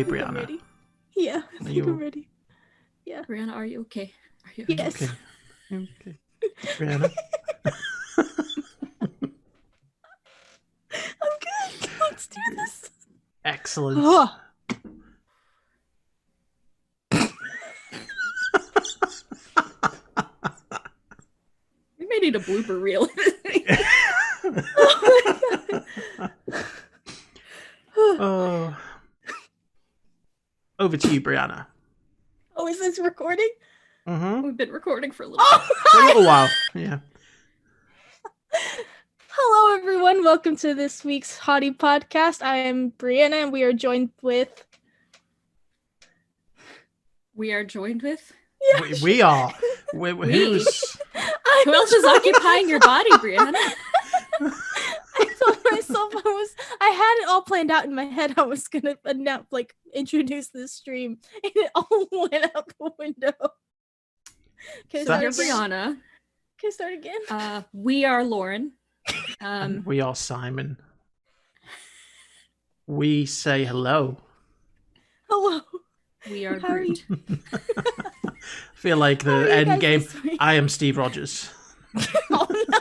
okay, I'm Brianna? ready. Yeah, I think I'm ready. Yeah. Brianna, are you okay? Are you okay? Yes. Okay. Okay. Brianna? I'm good. Let's do this. Excellent. Oh. We may need a blooper reel. Oh. Over to you, Brianna. Oh, is this recording? Mm-hmm. We've been recording for a little For a little while. Yeah. Hello, everyone. Welcome to this week's HOTI podcast. I am Brianna, and we are joined with... We are joined with... Yeah, We are. Who's... Who else is occupying your body, Brianna? I told myself I had it all planned out in my head. I was gonna introduce this stream, and it all went out the window. So you're Brianna. Can I start again? We are Lauren. And we are Simon. We say hello. Hello. We are How are you? I feel like the end game. I am Steve Rogers. Oh no.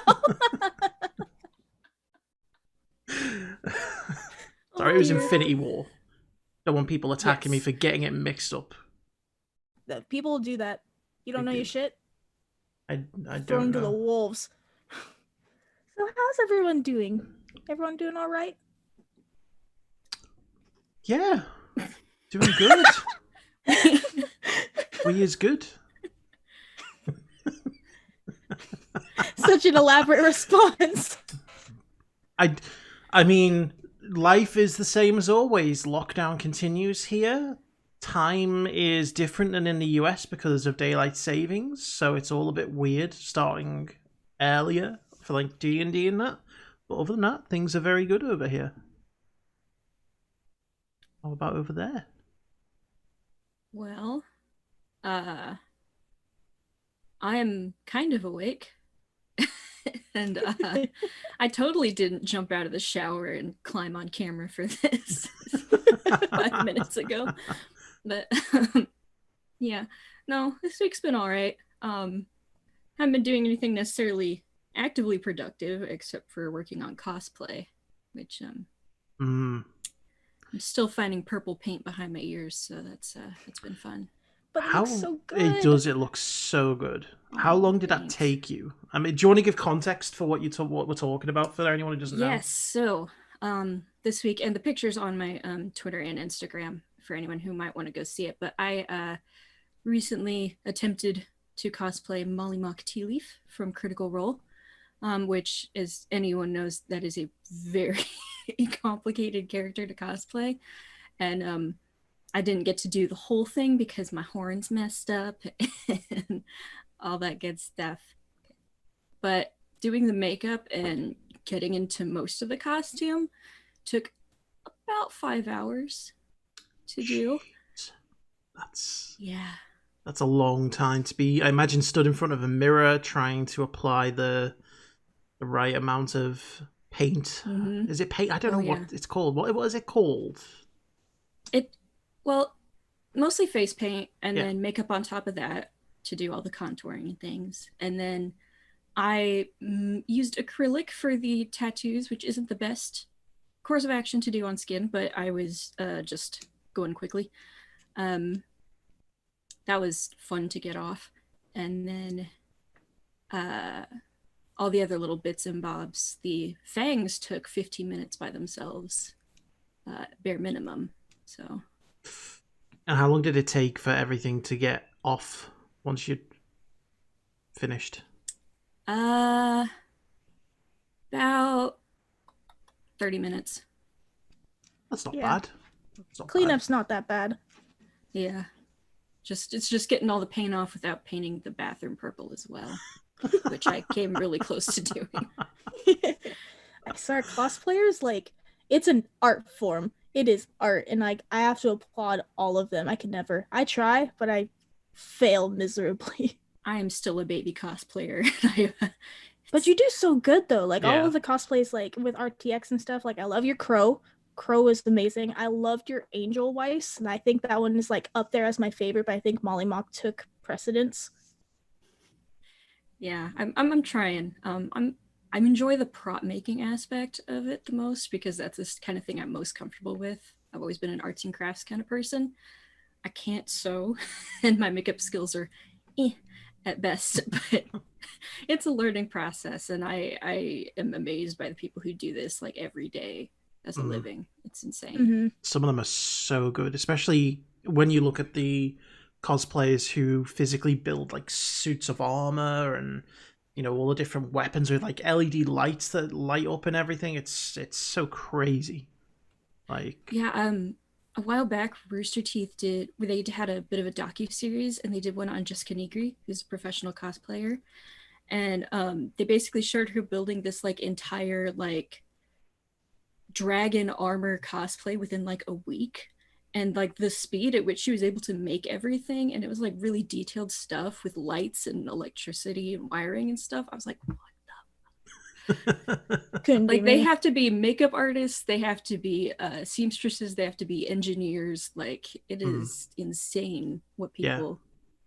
Sorry, it was Infinity War. Don't want people attacking me Yes. for getting it mixed up. People do that. You don't They know do. your shit? I Throw don't them to the know. wolves. So how's everyone doing? Everyone doing all right? Yeah. Doing good. We is good. Such an elaborate response. I mean, life is the same as always. Lockdown continues here. Time is different than in the US because of daylight savings, so it's all a bit weird starting earlier for like D&D and that. But other than that, things are very good over here. How about over there? Well, I am kind of awake. And I totally didn't jump out of the shower and climb on camera for this 5 minutes ago. But yeah, no, this week's been all right. Haven't been doing anything necessarily actively productive except for working on cosplay, which I'm still finding purple paint behind my ears, so that's it's been fun. But it looks so good. It does. It looks so good. How Oh, long did thanks. that take you? I mean, do you want to give context for what what we're talking about for anyone who doesn't know? Yes, so this week, and the picture's on my Twitter and Instagram for anyone who might want to go see it, but I recently attempted to cosplay Molly Mock Tea Leaf from Critical Role, which, as anyone knows, that is a very complicated character to cosplay, and I didn't get to do the whole thing because my horns messed up and all that good stuff. But doing the makeup and getting into most of the costume took about 5 hours to do. That's Yeah. a long time to be. I imagine stood in front of a mirror trying to apply the right amount of paint. Mhm. Is it paint? I don't know Yeah. what it's called. What is it called? Well, mostly face paint and Yeah. then makeup on top of that to do all the contouring and things. And then I used acrylic for the tattoos, which isn't the best course of action to do on skin, but I was just going quickly. That was fun to get off. And then all the other little bits and bobs, the fangs took 15 minutes by themselves, bare minimum. So... And how long did it take for everything to get off once you'd finished? About 30 minutes. That's not Yeah. bad. That's not Cleanup's not that bad. Yeah. It's just getting all the paint off without painting the bathroom purple as well, which I came really close to doing. I saw cosplayers, it's an art form. It is art, and I have to applaud all of them. I try, but I fail miserably. I am still a baby cosplayer. But you do so good though. Yeah. All of the cosplays with RTX and stuff, I love your crow. Crow was amazing. I loved your Angel Weiss, and I think that one is like up there as my favorite, but I think Molly Mock took precedence. Yeah, I'm trying. I enjoy the prop making aspect of it the most because that's this kind of thing I'm most comfortable with. I've always been an arts and crafts kind of person. I can't sew, and my makeup skills are at best, but it's a learning process, and I am amazed by the people who do this like every day as a living. It's insane. Mm-hmm. Some of them are so good, especially when you look at the cosplayers who physically build like suits of armor and all the different weapons with like LED lights that light up and everything. It's so crazy. Like a while back, Rooster Teeth had a bit of a docu-series, and they did one on Jessica Negri, who's a professional cosplayer, and they basically showed her building this like entire like dragon armor cosplay within like a week, and like the speed at which she was able to make everything, and it was like really detailed stuff with lights and electricity and wiring and stuff. I was like, what? Like they have to be makeup artists, they have to be seamstresses, they have to be engineers. Like it is insane what people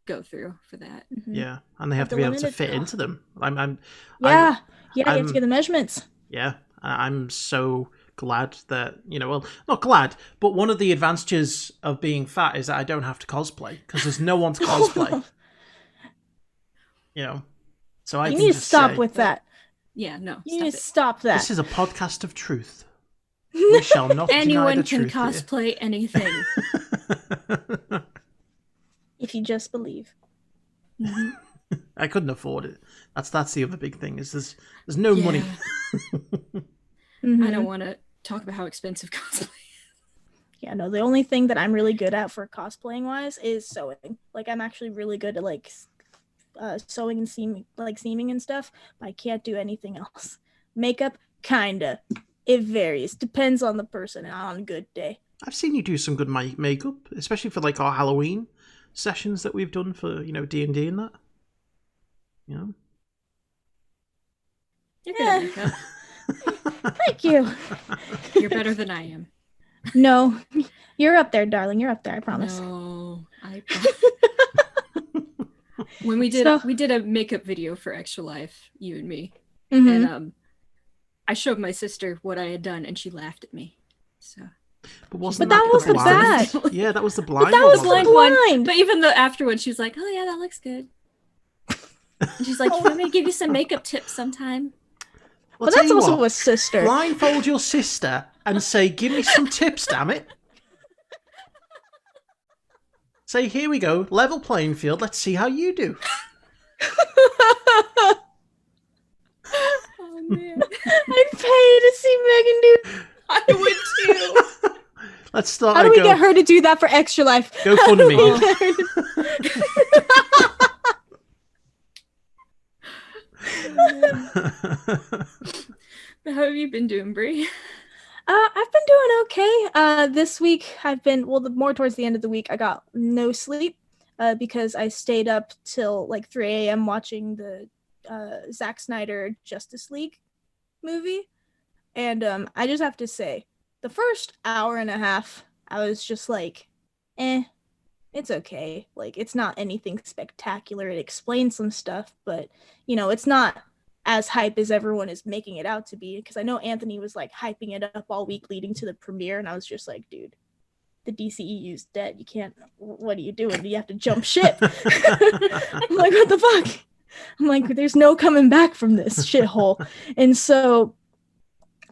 go through for that. Yeah, and they have to be able to fit into them. You have to get the measurements. Yeah, I'm so glad that well, not glad, but one of the advantages of being fat is that I don't have to cosplay because there's no one to cosplay. So I need to stop with that. Yeah, no. You need to stop that. This is a podcast of truth. We shall not anyone deny the can truth cosplay here. anything. If you just believe. I couldn't afford it. That's the other big thing is there's no money. I don't want to talk about how expensive cosplay is. Yeah, no, the only thing that I'm really good at for cosplaying wise is sewing. Like I'm actually really good at like sewing and seaming and stuff, but I can't do anything else. Makeup, kinda. It varies. Depends on the person and on a good day. I've seen you do some good makeup, especially for like our Halloween sessions that we've done for D&D and that. You're good at makeup. Thank you. You're better than I am. No, you're up there, darling. You're up there. I promise. No, I promise. When we did a makeup video for Extra Life, you and me, and I showed my sister what I had done, and she laughed at me. So, but that was the bad. Yeah, that was the blind. But that was blind. But even the after one, she was like, "Oh yeah, that looks good." And she's like, "You want me to give you some makeup tips sometime?" Well, that's also a sister. Blindfold your sister and say, "Give me some tips, damn it." Say, here we go, level playing field, let's see how you do. Oh, man. I'd pay to see Megan do I would too. Let's start. How do we get her to do that for Extra Life? Go fund me. How have you been doing, Brie? I've been doing okay. This week I've been, more towards the end of the week, I got no sleep because I stayed up till like 3 a.m. watching the Zack Snyder Justice League movie. And I just have to say, the first hour and a half, I was just like, it's okay. Like, it's not anything spectacular. It explains some stuff, but, it's not as hype as everyone is making it out to be, because I know Anthony was like hyping it up all week leading to the premiere, and I was just like, dude, the DCEU's dead. You can't, what are you doing? Do you have to jump ship? I'm like, what the fuck? I'm like, there's no coming back from this shithole. And so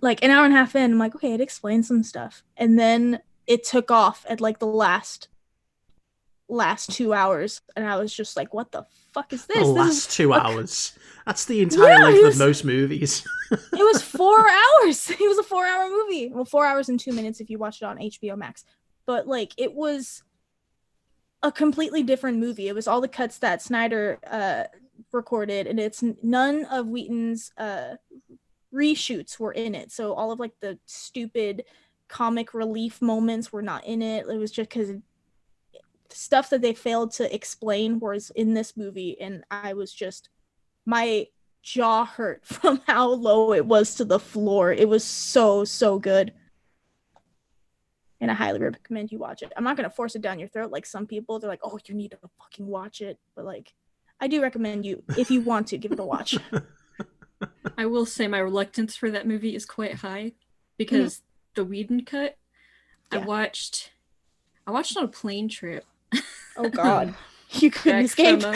like an hour and a half in, I'm like, okay, it explains some stuff. And then it took off at like the last 2 hours, and I was just like, what the fuck is this? The last 2 hours. That's the entire length of most movies. It was 4 hours. It was a 4-hour movie. Well, 4 hours and 2 minutes if you watch it on HBO Max. But like, it was a completely different movie. It was all the cuts that Snyder recorded, and it's none of Whedon's reshoots were in it. So all of like the stupid comic relief moments were not in it. It was just because stuff that they failed to explain was in this movie, and I was just, my jaw hurt from how low it was to the floor. It was so good. and I highly recommend you watch it. I'm not gonna force it down your throat like some people. They're like, "Oh, you need to fucking watch it," but like, I do recommend you, if you want to, give it a watch. I will say my reluctance for that movie is quite high because the Whedon cut, Yeah. I watched on a plane trip. Oh God, you couldn't Back escape. from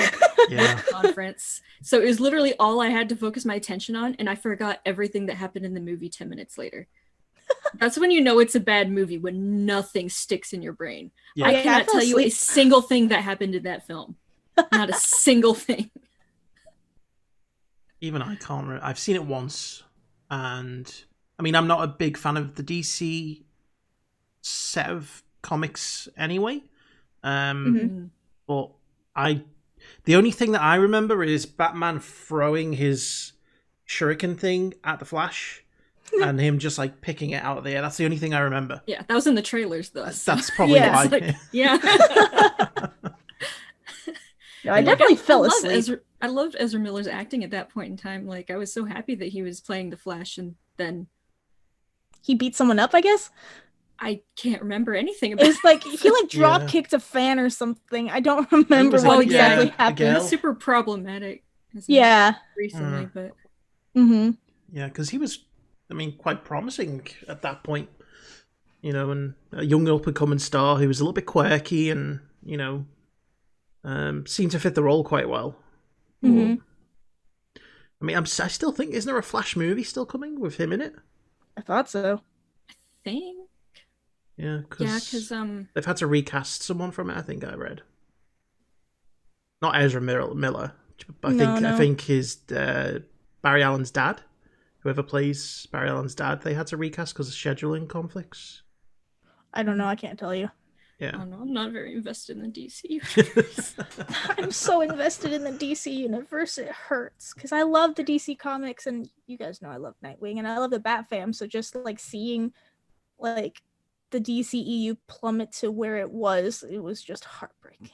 Yeah. conference. So it was literally all I had to focus my attention on, and I forgot everything that happened in the movie 10 minutes later. That's when you know it's a bad movie, when nothing sticks in your brain. Yeah. I Yeah, I cannot fell tell you a asleep. single thing that happened in that film. Not a single thing. Even I can't remember. I've seen it once, and I mean, I'm not a big fan of the DC set of comics anyway. But the only thing that I remember is Batman throwing his shuriken thing at the Flash, and him just like picking it out of the air. That's the only thing I remember. Yeah, that was in the trailers though. That's probably Yeah. why. It's like, yeah. No, I definitely fell love asleep. I loved Ezra Miller's acting at that point in time. Like, I was so happy that he was playing the Flash, and then He beat someone up, I guess. I can't remember anything about It's like he like drop Yeah. kicked a fan or something. I don't remember was what like, exactly yeah, a happened. girl. It's super problematic. Yeah. Recently, but Mm-hmm. Yeah, because he was, I mean, quite promising at that point. You know, and a young up-and-coming star who was a little bit quirky and, you know, seemed to fit the role quite well. Mm-hmm. I mean, I still think, isn't there a Flash movie still coming with him in it? I thought so. think Yeah, because they've had to recast someone from it, I think I read. Not Ezra Miller, but I think his Barry Allen's dad, whoever plays Barry Allen's dad, they had to recast because of scheduling conflicts. I don't know. I can't tell you. I Yeah. don't know, I'm not very invested in the DC universe. I'm so invested in the DC universe. It hurts because I love the DC comics, and you guys know I love Nightwing, and I love the Bat Fam. So just like seeing like the DCEU plummet to where it was just heartbreaking.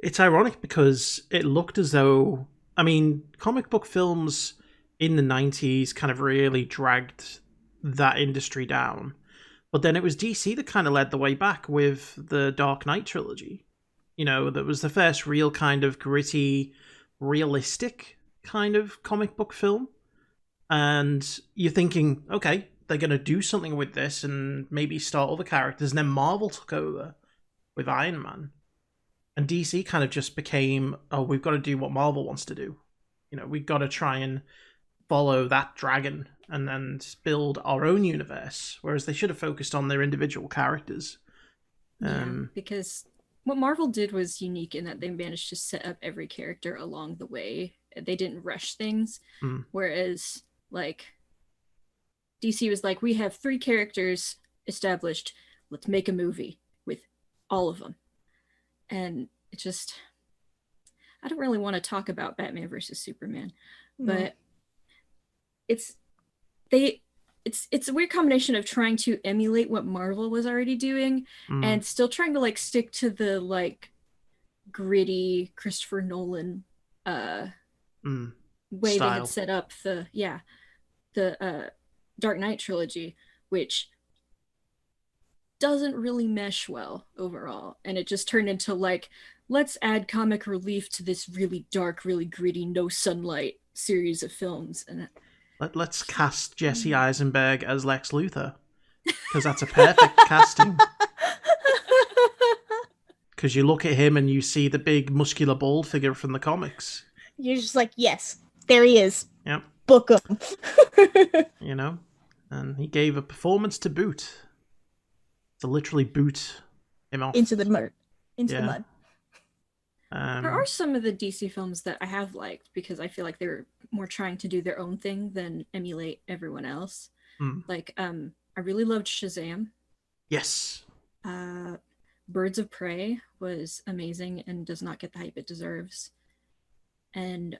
It's ironic because it looked as though, I mean, comic book films in the 90s kind of really dragged that industry down. But then it was DC that kind of led the way back with the Dark Knight trilogy. You know, that was the first real kind of gritty, realistic kind of comic book film. And you're thinking, okay, they're going to do something with this and maybe start other characters. And then Marvel took over with Iron Man. And DC kind of just became, oh, we've got to do what Marvel wants to do. You know, we've got to try and follow that dragon and then build our own universe. Whereas they should have focused on their individual characters. Because what Marvel did was unique in that they managed to set up every character along the way. They didn't rush things. Whereas, like, DC was like, we have 3 characters established. Let's make a movie with all of them. And it just, I don't really want to talk about Batman versus Superman, but it's a weird combination of trying to emulate what Marvel was already doing and still trying to like stick to the like gritty Christopher Nolan way Style. they had set up the Dark Knight trilogy, which doesn't really mesh well overall, and it just turned into like, let's add comic relief to this really dark, really gritty, no sunlight series of films. And Let's cast Jesse Eisenberg as Lex Luthor, because that's a perfect casting. Because you look at him and you see the big muscular bald figure from the comics. You're just like, yes, there he is. Yep. Book him. You know, and he gave a performance to boot. To literally boot him off into the mud. Yeah. The mud. There are some of the DC films that I have liked because I feel like they're more trying to do their own thing than emulate everyone else. Like, I really loved Shazam. Yes. Birds of Prey was amazing and does not get the hype it deserves. And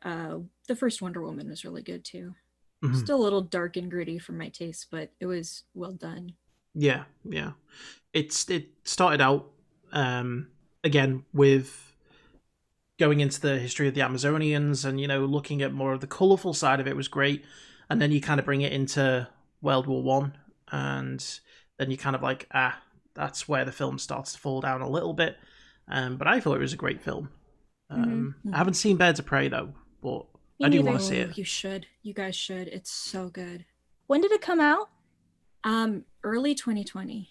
the first Wonder Woman was really good too. Still a little dark and gritty for my taste, but it was well done. Yeah. It started out again with going into the history of the Amazonians and, you know, looking at more of the colourful side of it was great. And then you kind of bring it into World War One, and then you kind of like, that's where the film starts to fall down a little bit. But I thought it was a great film. I haven't seen Birds of Prey though, but I do want to see it. You should. You guys should. It's so good. When did it come out? Early 2020.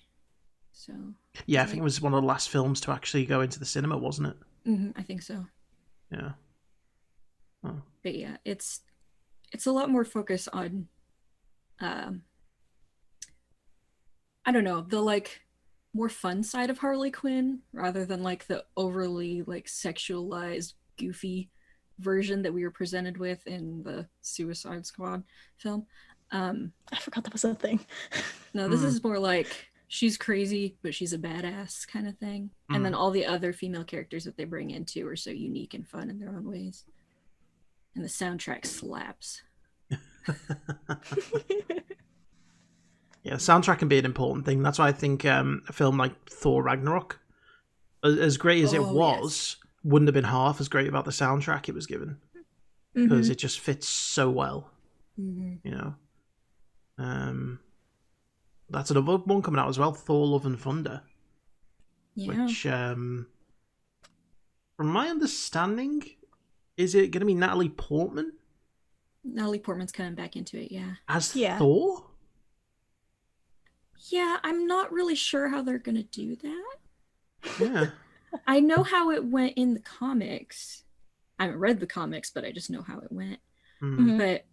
So. Yeah, I think it was one of the last films to actually go into the cinema, wasn't it? I think so. Yeah. Oh. But yeah, it's a lot more focused on, I don't know, the like more fun side of Harley Quinn rather than like the overly like sexualized, goofy version that we were presented with in the Suicide Squad film. I forgot that was a thing. No, this is more like she's crazy, but she's a badass kind of thing. And then all the other female characters that they bring into are so unique and fun in their own ways. And the soundtrack slaps. Yeah, soundtrack can be an important thing. That's why I think a film like Thor Ragnarok, as great as it was, wouldn't have been half as great about the soundtrack it was given. Because it just fits so well. You know? That's another one coming out as well, Thor Love and Thunder. Yeah. Which, from my understanding, is it going to be Natalie Portman? Natalie Portman's coming back into it, yeah. As Thor? Yeah, I'm not really sure how they're going to do that. Yeah. I know how it went in the comics. I haven't read the comics, but I just know how it went. But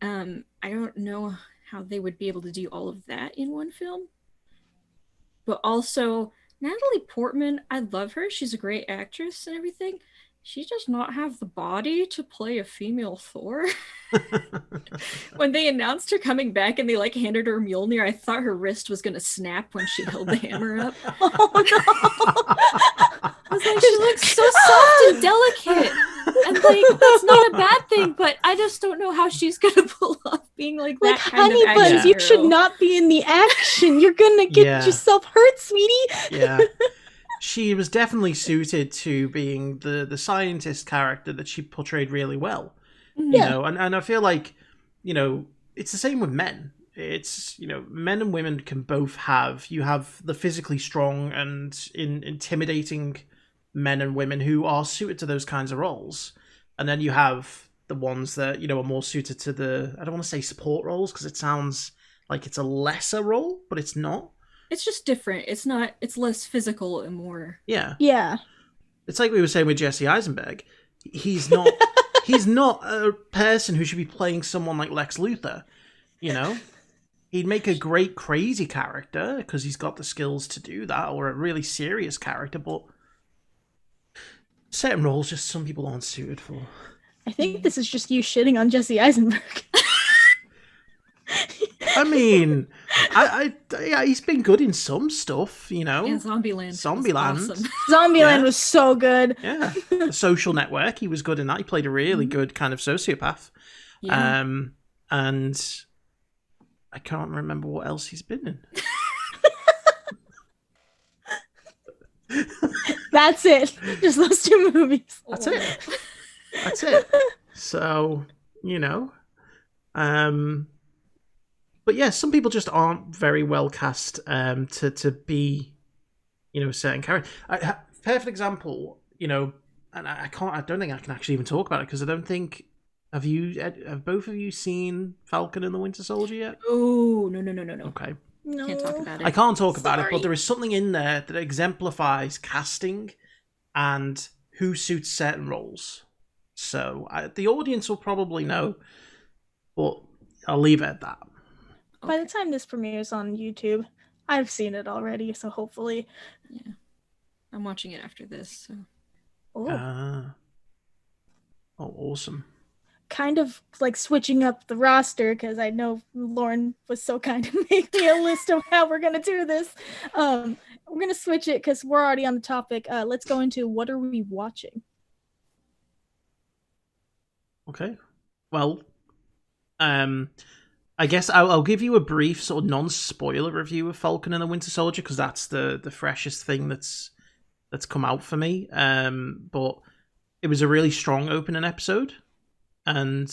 I don't know how they would be able to do all of that in one film. But also, Natalie Portman, I love her. She's a great actress and everything. She does not have the body to play a female Thor. When they announced her coming back and they like handed her Mjolnir, I thought her wrist was going to snap when she held the hammer up. Oh no! I was like, she looks so soft and delicate. And like, that's not a bad thing, but I just don't know how she's going to pull off being like that kind of honey action buns, you hero. should not be in the action. You're going to get yourself hurt, sweetie. Yeah. She was definitely suited to being the scientist character that she portrayed really well. You know, and I feel like, you know, it's the same with men. It's, you know, men and women can both have, you have the physically strong and intimidating men and women who are suited to those kinds of roles. And then you have the ones that, you know, are more suited to the, I don't want to say support roles because it sounds like it's a lesser role, but it's not. It's just different. It's not, it's less physical and more. Yeah. Yeah. It's like we were saying with Jesse Eisenberg. He's not he's not a person who should be playing someone like Lex Luthor, you know? He'd make a great crazy character because he's got the skills to do that, or a really serious character, but certain roles just some people aren't suited for. I think this is just you shitting on Jesse Eisenberg. I mean, yeah, he's been good in some stuff, you know. Yeah, Zombieland. Awesome. Zombieland was so good. Yeah, The Social Network, he was good in that. He played a really good kind of sociopath. Yeah. And I can't remember what else he's been in. That's it. Just those two movies. That's it. So, you know. But yeah, some people just aren't very well cast to be, you know, certain character. Perfect example, you know, and I don't think I can actually even talk about it because I don't think have both of you seen Falcon and the Winter Soldier yet? Oh, no. Okay. No. Can't talk about it. I can't talk about it, but there is something in there that exemplifies casting and who suits certain roles. So the audience will probably know, but I'll leave it at that. By the time this premieres on YouTube, I've seen it already, so hopefully. Yeah. I'm watching it after this, so. Oh, awesome. Kind of like switching up the roster because I know Lauren was so kind to make me a list of how we're going to do this. We're going to switch it because we're already on the topic. Let's go into what are we watching? Okay. Well, I guess I'll give you a brief sort of non-spoiler review of Falcon and the Winter Soldier because that's the freshest thing that's come out for me. But it was a really strong opening episode. And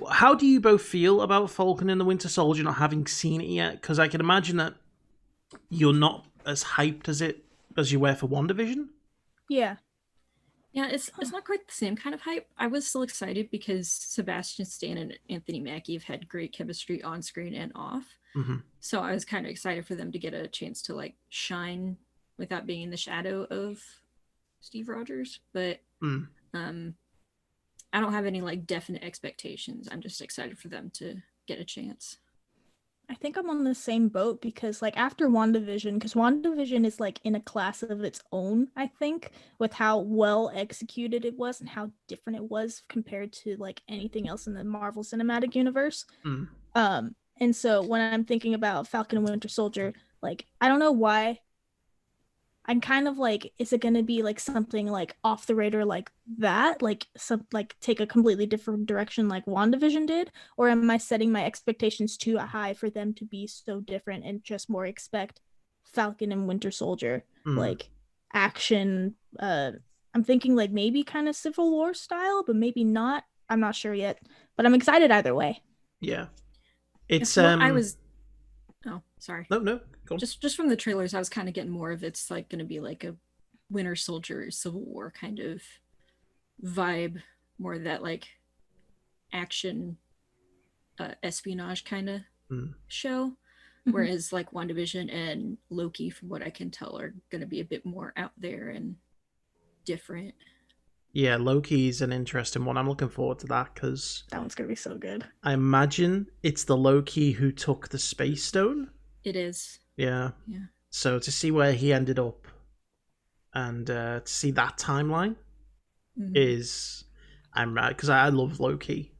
how do you both feel about Falcon and the Winter Soldier not having seen it yet? Because I can imagine that you're not as hyped as you were for WandaVision? Yeah. Yeah, it's not quite the same kind of hype. I was still excited because Sebastian Stan and Anthony Mackie have had great chemistry on screen and off. Mm-hmm. So I was kind of excited for them to get a chance to like shine without being in the shadow of Steve Rogers. But I don't have any like definite expectations. I'm just excited for them to get a chance. I think I'm on the same boat because like after WandaVision, because WandaVision is like in a class of its own, I think, with how well executed it was and how different it was compared to like anything else in the Marvel Cinematic Universe. And so when I'm thinking about Falcon and Winter Soldier, like I don't know why I'm kind of like, is it going to be like something like off the radar like that? Like some like take a completely different direction like WandaVision did? Or am I setting my expectations too high for them to be so different and just more expect Falcon and Winter Soldier like action? I'm thinking like maybe kind of Civil War style, but maybe not. I'm not sure yet, but I'm excited either way. Yeah. It's I was oh sorry. No. Just from the trailers, I was kind of getting more of it's like going to be like a Winter Soldier Civil War kind of vibe, more of that like action espionage kind of show. Whereas like WandaVision and Loki, from what I can tell, are going to be a bit more out there and different. Yeah, Loki's an interesting one. I'm looking forward to that because that one's going to be so good. I imagine it's the Loki who took the Space Stone. It is. Yeah. Yeah. So to see where he ended up and to see that timeline is, I'm right, because I love Loki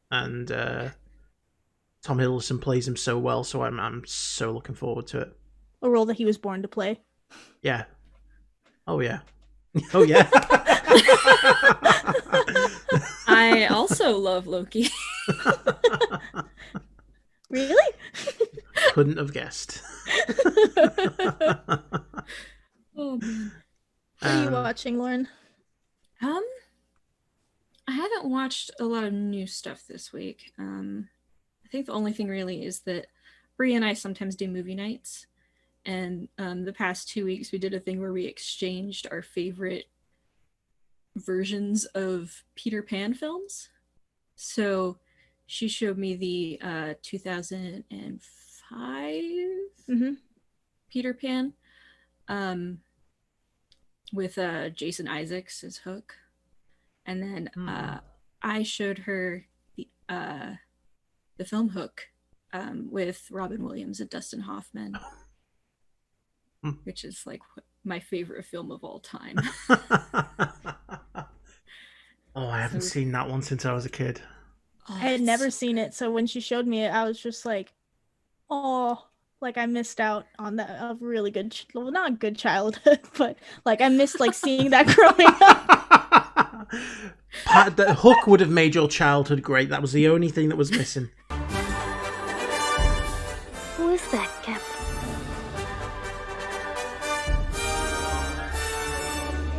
and Tom Hiddleston plays him so well, so I'm so looking forward to it. A role that he was born to play. Yeah. Oh yeah. Oh yeah. I also love Loki. Really? Couldn't have guessed. Oh man. What are you watching, Lauren? I haven't watched a lot of new stuff this week. I think the only thing really is that Brie and I sometimes do movie nights. And the past 2 weeks we did a thing where we exchanged our favorite versions of Peter Pan films. So she showed me the 2005 Peter Pan with Jason Isaacs as Hook. And then I showed her the film Hook with Robin Williams and Dustin Hoffman, which is like my favorite film of all time. Oh, I haven't seen that one since I was a kid. I had never seen it, so when she showed me it, I was just like, oh, like I missed out on that a really good, well, not a good childhood, but like I missed like seeing that growing up. The Hook would have made your childhood great. That was the only thing that was missing. Who is that, Captain?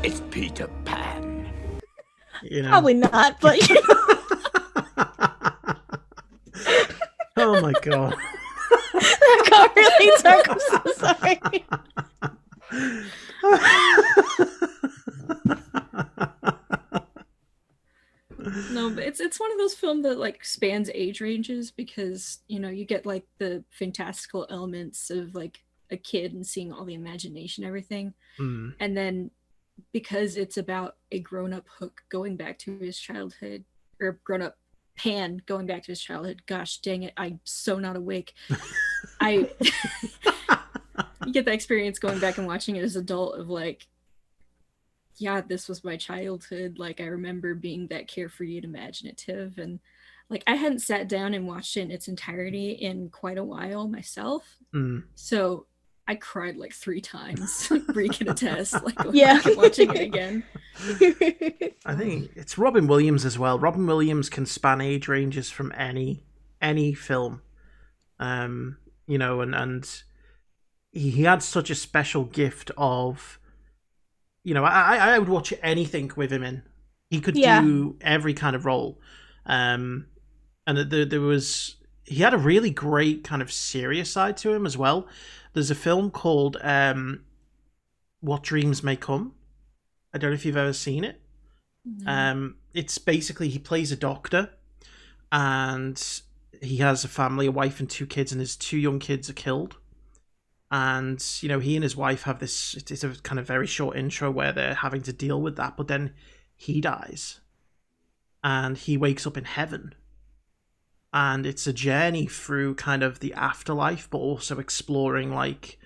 It's Peter Pan. You know. Probably not, but oh my god. That got really dark. I'm so sorry. No, but it's one of those films that like spans age ranges because, you know, you get like the fantastical elements of like a kid and seeing all the imagination, everything. And then because it's about a grown-up Hook going back to his childhood, or grown-up Pan going back to his childhood. Gosh dang it, I'm so not awake. You get that experience going back and watching it as an adult of like, yeah, this was my childhood. Like I remember being that carefree and imaginative, and like I hadn't sat down and watched it in its entirety in quite a while myself. So I cried like 3 times. Brie can attest. Like watching it again. I think it's Robin Williams as well. Robin Williams can span age ranges from any film. You know, and he had such a special gift of, you know, I would watch anything with him in. He could do every kind of role. And there was he had a really great kind of serious side to him as well. There's a film called What Dreams May Come. I don't know if you've ever seen it. No. It's basically he plays a doctor, and he has a family, a wife and 2 kids, and his 2 young kids are killed. And, you know, he and his wife have this, it's a kind of very short intro where they're having to deal with that, but then he dies. And he wakes up in heaven. And it's a journey through kind of the afterlife, but also exploring, like,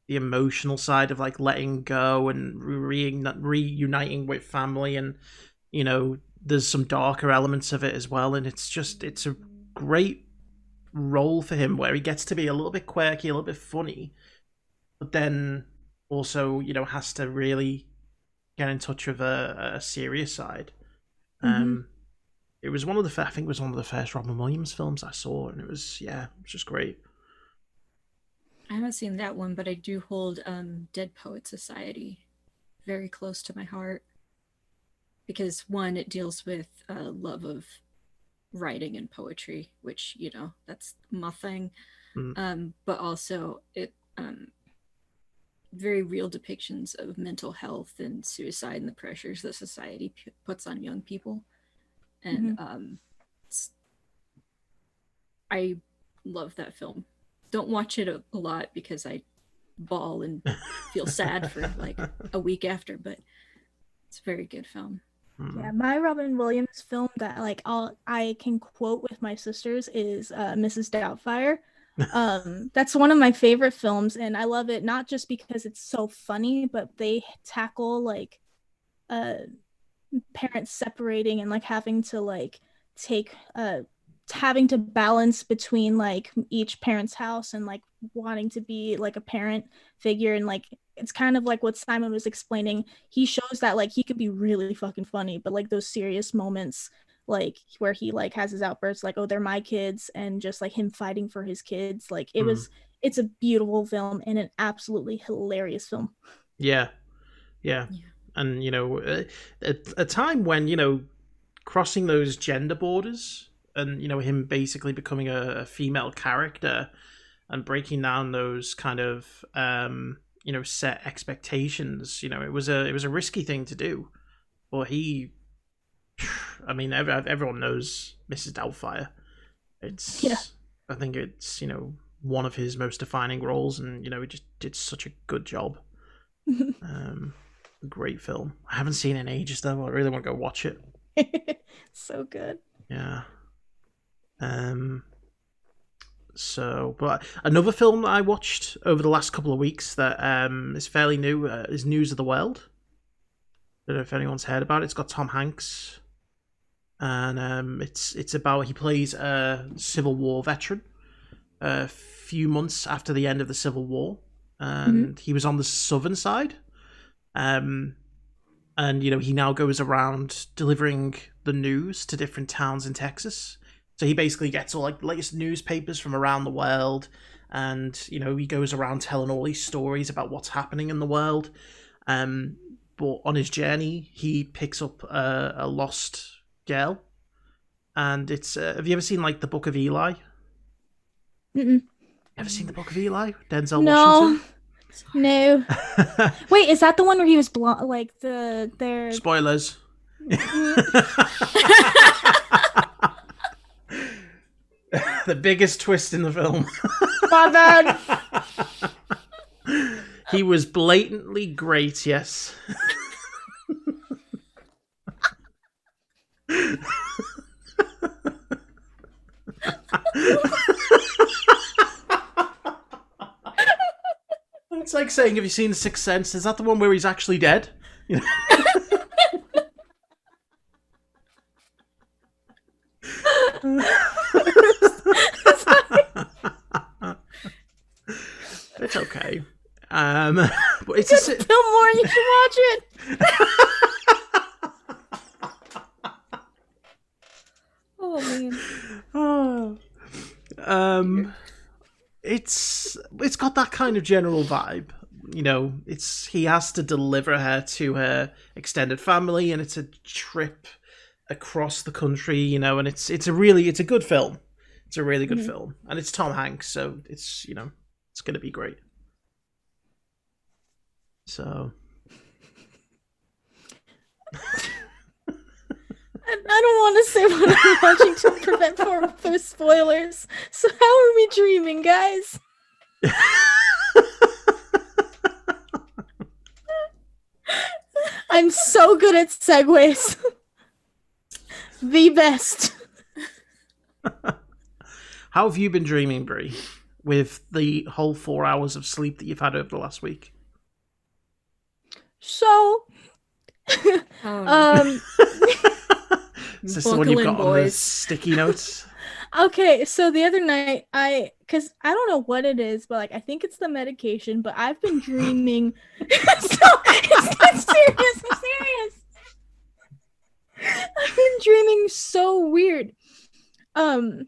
the emotional side of, like, letting go and reuniting with family. And, you know, there's some darker elements of it as well. And it's a great role for him where he gets to be a little bit quirky, a little bit funny, but then also, you know, has to really get in touch with a serious side. It was one of the, I think it was one of the first Robin Williams films I saw, and it was just great. I haven't seen that one, but I do hold Dead Poet Society very close to my heart, because one, it deals with love of writing and poetry, which, you know, that's my thing. But also it very real depictions of mental health and suicide and the pressures that society puts on young people. And I love that film. Don't watch it a lot because I bawl and feel sad for like a week after, but it's a very good film. Yeah, my Robin Williams film that like I can quote with my sisters is Mrs. Doubtfire. That's one of my favorite films, and I love it not just because it's so funny, but they tackle like parents separating and like having to like take having to balance between like each parent's house and like wanting to be like a parent figure. And like it's kind of like what Simon was explaining. He shows that like he could be really fucking funny, but like those serious moments like where he like has his outbursts like, oh, they're my kids, and just like him fighting for his kids, like it's a beautiful film and an absolutely hilarious film. Yeah. And you know, at a time when, you know, crossing those gender borders and, you know, him basically becoming a female character and breaking down those kind of you know, set expectations, you know, it was a risky thing to do, but he, I mean, everyone knows Mrs. Doubtfire. I think it's, you know, one of his most defining roles, and, you know, he just did such a good job. Great film. I haven't seen it in ages though. I really want to go watch it. So good. Yeah. So, but another film that I watched over the last couple of weeks that is fairly new is News of the World. I don't know if anyone's heard about it. It's got Tom Hanks, and it's about, he plays a Civil War veteran a few months after the end of the Civil War, and he was on the southern side, and you know, he now goes around delivering the news to different towns in Texas. So he basically gets all like the latest newspapers from around the world, and, you know, he goes around telling all these stories about what's happening in the world. But on his journey, he picks up a lost girl, and it's have you ever seen like the Book of Eli? Ever seen the Book of Eli? Denzel Washington? No. Wait, is that the one where he was blonde? Like their spoilers. The biggest twist in the film. My bad. He was blatantly great, yes. It's like saying, have you seen The Sixth Sense? Is that the one where he's actually dead? You know? It's okay. But it's a film more. You should watch it. Oh man. It's got that kind of general vibe. You know, he has to deliver her to her extended family, and it's a trip across the country. You know, and it's a good film. It's a really good film, and it's Tom Hanks, so it's it's gonna be great. So. I don't want to say what I'm watching to prevent further spoilers. So how are we dreaming, guys? I'm so good at segues. The best. How have you been dreaming, Brie, with the whole 4 hours of sleep that you've had over the last week? So, Is this the one you've got on the sticky notes? Okay, so the other night, because I don't know what it is, but like I think it's the medication, but I've been dreaming. It's not serious. I'm serious. I've been dreaming so weird. And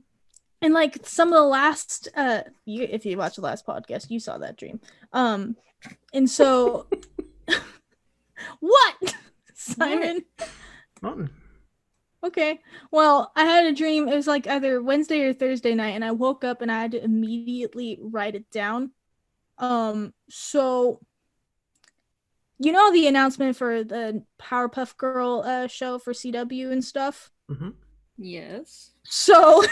like some of the last, if you watched the last podcast, you saw that dream. And so, what, Simon? Nothing. Okay. Well, I had a dream. It was like either Wednesday or Thursday night, and I woke up and I had to immediately write it down. So you know the announcement for the Powerpuff Girl show for CW and stuff? Mm-hmm. Yes. So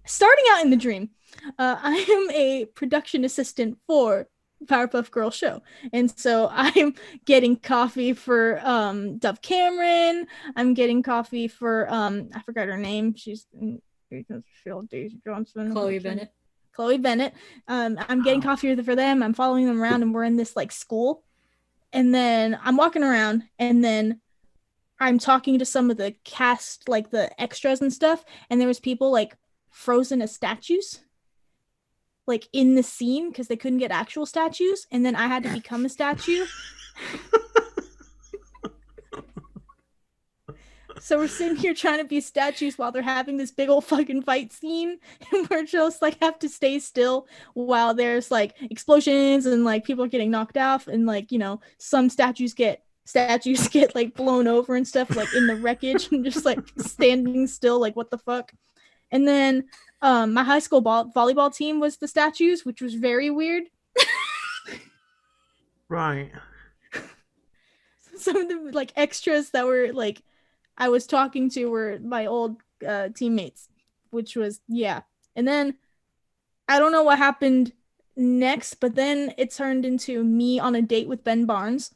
starting out in the dream, I am a production assistant for Powerpuff Girl show, and so I'm getting coffee for Dove Cameron. I'm getting coffee for I forgot her name. She's Daisy Johnson. Chloe Bennett. I'm getting coffee for them. I'm following them around, and we're in this like school, and then I'm walking around, and then I'm talking to some of the cast, like the extras and stuff, and there was people like frozen as statues, like in the scene, because they couldn't get actual statues, and then I had to become a statue. So we're sitting here trying to be statues while they're having this big old fucking fight scene, and we're just like have to stay still while there's like explosions and like people are getting knocked off, and like, you know, some statues get like blown over and stuff, like in the wreckage, and just like standing still, like what the fuck. And then my high school volleyball team was the statues, which was very weird. Right. Some of the like extras that were like I was talking to were my old teammates, which was, yeah. And then I don't know what happened next, but then it turned into me on a date with Ben Barnes.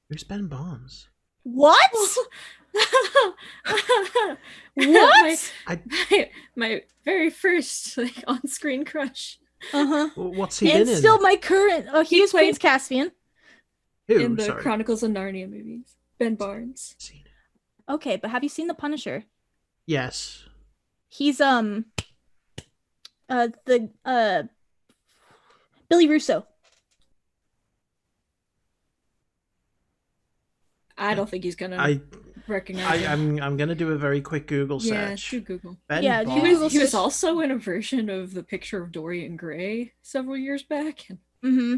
Who's Ben Barnes? What? What? My very first like on-screen crush. Uh-huh. What's he and been in? still my current he was Prince Caspian. Who? In the Sorry. Chronicles of Narnia movies. Ben Barnes. Seen it. Okay, but have you seen The Punisher? Yes. He's Billy Russo. I don't think he's gonna recognize him. I'm gonna do a very quick Google Yeah, search. do Google. Ben Yeah, Barnes. He was also in a version of The Picture of Dorian Gray several years back. Mm-hmm.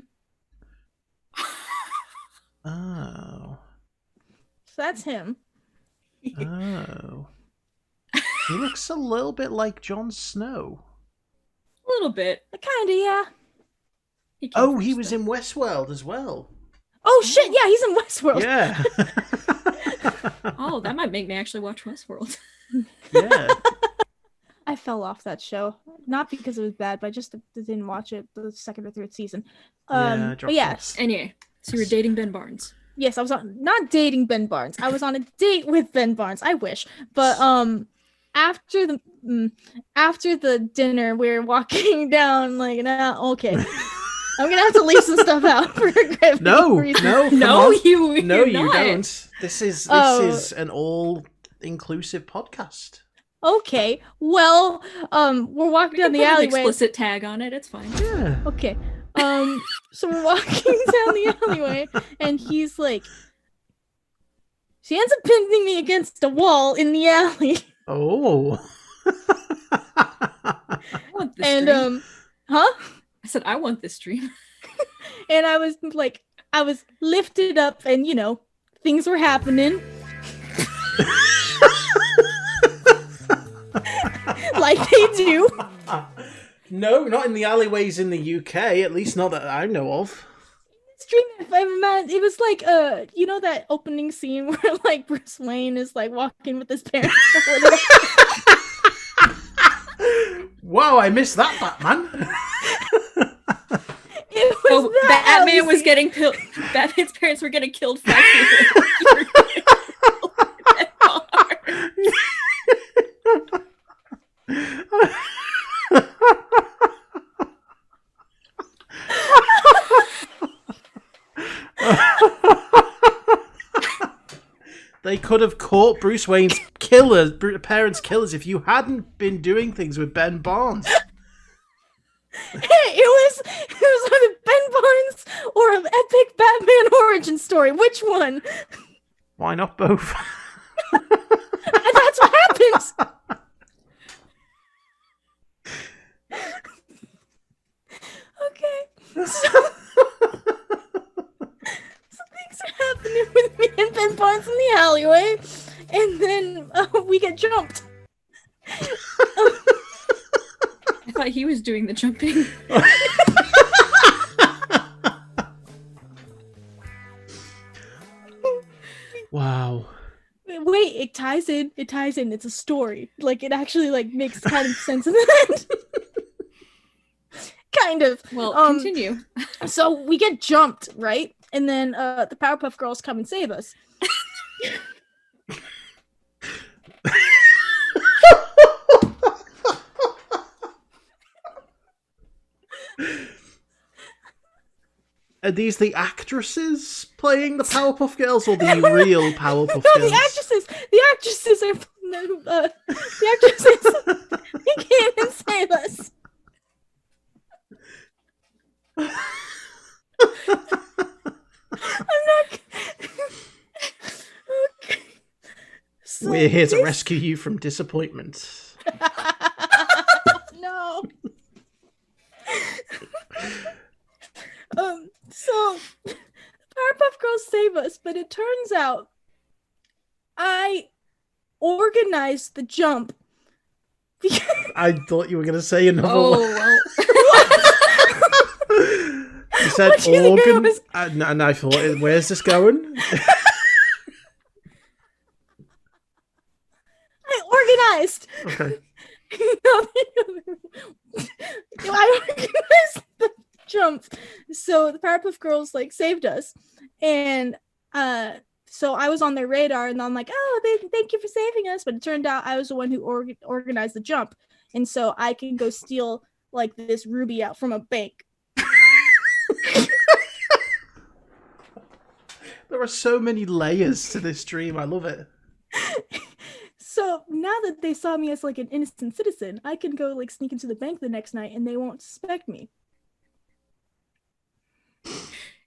Oh. So that's him. Oh. He looks a little bit like Jon Snow. A little bit. Kinda, yeah. He was in Westworld as well. Oh shit, yeah, he's in Westworld. Yeah. Oh, that might make me actually watch Westworld. Yeah. I fell off that show. Not because it was bad, but I just didn't watch it the second or third season. Yeah, But yes. Anyway, so you were dating Ben Barnes. Yes, I was not dating Ben Barnes. I was on a date with Ben Barnes. I wish. But after the dinner, we were walking down like, nah, okay. I'm gonna have to leave some stuff out for a No, reason. You don't. This is an all-inclusive podcast. Okay. Well, we're walking down the alleyway. Explicit tag on it. It's fine. Yeah. Okay. So we're walking down the alleyway, and he's like, she ends up pinning me against a wall in the alley. Oh. I want this And dream. huh? I said I want this dream. And I was lifted up, and you know, things were happening. Like they do. No, not in the alleyways in the UK, at least not that I know of. Stream it was like you know that opening scene where like Bruce Wayne is like walking with his parents. Whoa, I missed that, Batman. It was Batman was getting killed. Batman's parents were getting killed 5 years ago. They could have caught Bruce Wayne's parents' killers if you hadn't been doing things with Ben Barnes. It was either Ben Barnes or an epic Batman origin story. Which one? Why not both? And that's what happens. Okay. So things are happening with me and Ben Barnes in the alleyway, and then we get jumped. I thought he was doing the jumping. Wow. Wait, it ties in. It's a story. Like, it actually like makes kind of sense in the end. Kind of. Well, continue. So we get jumped, right? And then the Powerpuff Girls come and save us. Are these the actresses playing the Powerpuff Girls or the real Powerpuff No, Girls? the actresses are the actresses. They came and save us. I'm not. Okay. So We're here to rescue you from disappointment. No. So Powerpuff Girls save us, but it turns out I organized the jump. I thought you were going to say another Oh, one. well. You said What do you think I organ, was- and I thought, where's this going? I organized. Okay. I organized the jump. So the Powerpuff Girls like saved us, and so I was on their radar, and I'm like, oh, thank you for saving us. But it turned out I was the one who organized the jump, and so I can go steal like this ruby out from a bank. There are so many layers to this dream. I love it. So now that they saw me as like an innocent citizen, I can go like sneak into the bank the next night, and they won't suspect me.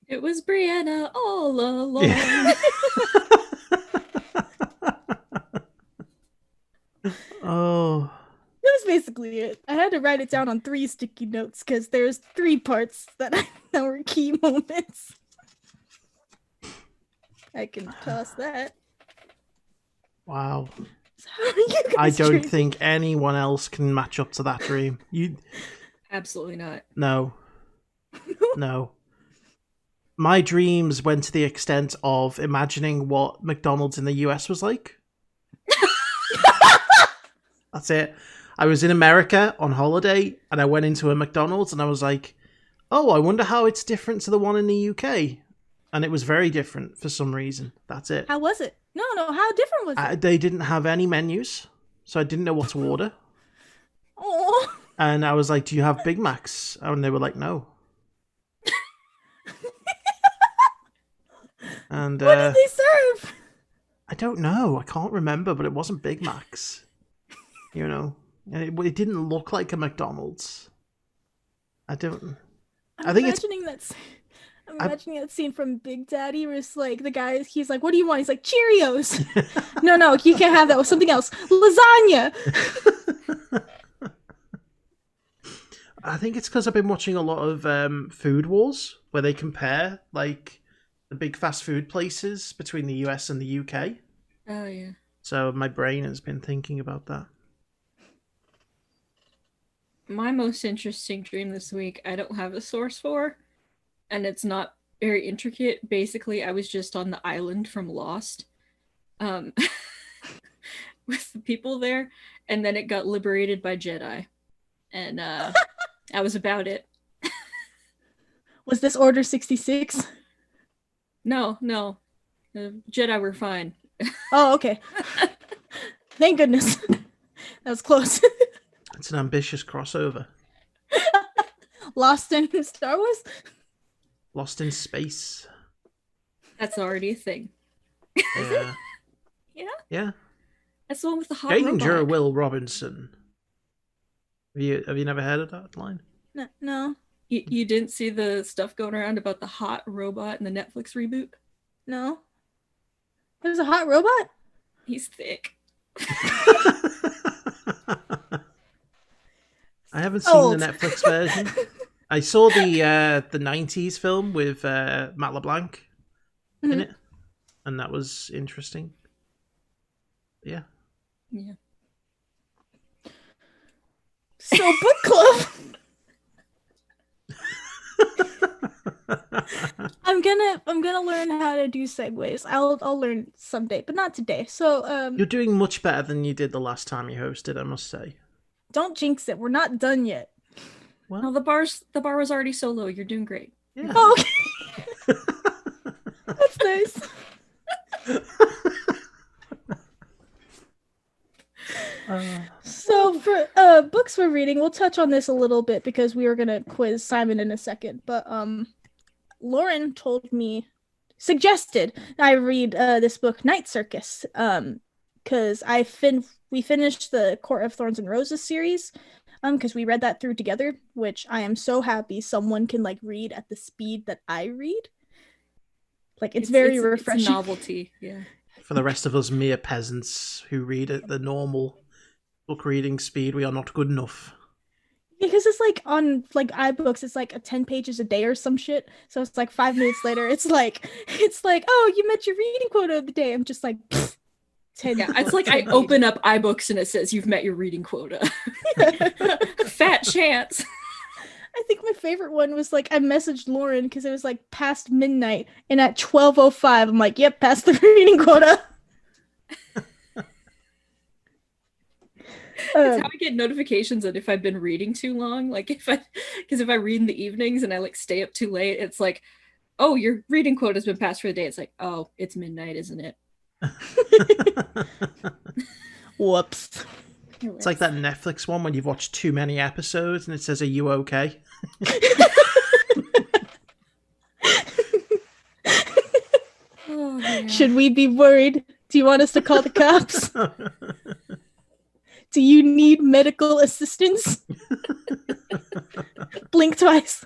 It was Brianna all along. Oh. That was basically it. I had to write it down on 3 sticky notes because there's 3 parts that I know were key moments. I can toss that. Wow. So how are you I guys don't dreaming? think anyone else can match up to that dream. Absolutely not. No. No. My dreams went to the extent of imagining what McDonald's in the US was like. That's it. I was in America on holiday and I went into a McDonald's and I was like, oh, I wonder how it's different to the one in the UK. And it was very different for some reason. That's it. How was it? No, how different was it? They didn't have any menus, so I didn't know what to order. Oh. And I was like, do you have Big Macs? And they were like, no. And What did they serve? I don't know. I can't remember, but it wasn't Big Macs. You know, and it didn't look like a McDonald's. I think it's. I'm imagining that scene from Big Daddy where it's like the guy, he's like, what do you want? He's like, Cheerios. No, you can't have that. With something else. Lasagna. I think it's because I've been watching a lot of Food Wars, where they compare like the big fast food places between the US and the UK. Oh, yeah. So my brain has been thinking about that. My most interesting dream this week, I don't have a source for, and it's not very intricate. Basically, I was just on the island from Lost, um, with the people there, and then it got liberated by Jedi, and that was about it. Was this Order 66? No, Jedi were fine. Oh, okay. Thank goodness. That was close. It's an ambitious crossover. Lost in Star Wars? Lost in space. That's already a thing. Yeah. Yeah? Yeah. That's the one with the hot Danger, robot. Will Robinson. Have you never heard of that line? No. You didn't see the stuff going around about the hot robot in the Netflix reboot? No. There's a hot robot? He's thick. I haven't seen Old. the Netflix version. I saw the 90s film with Matt LeBlanc in it, and that was interesting. Yeah. Yeah. So book club. I'm gonna learn how to do segues. I'll learn someday, but not today. So You're doing much better than you did the last time you hosted, I must say. don't jinx it. We're not done yet. Well, No, the bar was already so low. You're doing great. yeah. Oh, okay. That's nice. So for books we're reading, we'll touch on this a little bit because we were gonna quiz Simon in a second. But Lauren suggested I read this book, Night Circus, because we finished the Court of Thorns and Roses series, because we read that through together, which I am so happy someone can like read at the speed that I read. Like it's very refreshing. It's a novelty, yeah. For the rest of us mere peasants who read at the normal book reading speed, we are not good enough. Because it's like on like iBooks, it's like 10 pages a day or some shit. So it's like 5 minutes later, it's like, oh, you met your reading quota of the day. I'm just like, 10. Yeah, it's like I open up iBooks and it says you've met your reading quota. Fat chance. I think my favorite one was like I messaged Lauren because it was like past midnight, and at 12:05, I'm like, yep, past the reading quota. It's how I get notifications that if I've been reading too long, like if I read in the evenings and I like stay up too late, it's like, oh, your reading quota has been passed for the day. It's like, oh, it's midnight, isn't it? Whoops. It's like that Netflix one when you've watched too many episodes and it says, "Are you okay?" Oh, yeah. Should we be worried? Do you want us to call the cops? Do you need medical assistance? Blink twice.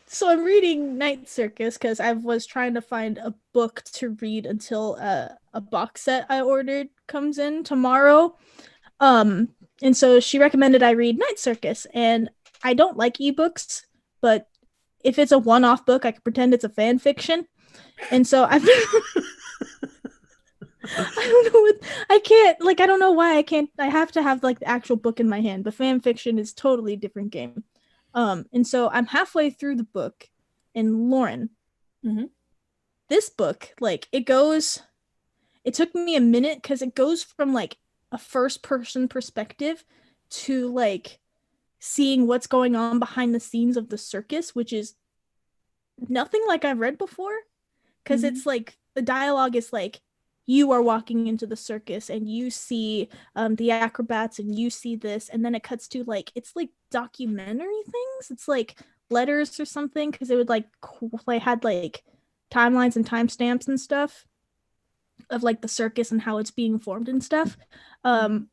So I'm reading Night Circus because I was trying to find a book to read until a box set I ordered comes in tomorrow. And so she recommended I read Night Circus, and I don't like ebooks, but if it's a one-off book, I can pretend it's a fan fiction. And so I've been I don't know what I can't like I don't know why I can't I have to have like the actual book in my hand, but fan fiction is totally a different game. And so I'm halfway through the book, and Lauren, this book, like it took me a minute because it goes from like a first person perspective to like seeing what's going on behind the scenes of the circus, which is nothing like I've read before. Because it's like the dialogue is like you are walking into the circus and you see the acrobats and you see this, and then it cuts to like it's like documentary things. It's like letters or something, because it would like had like timelines and timestamps and stuff of like the circus and how it's being formed and stuff. I'm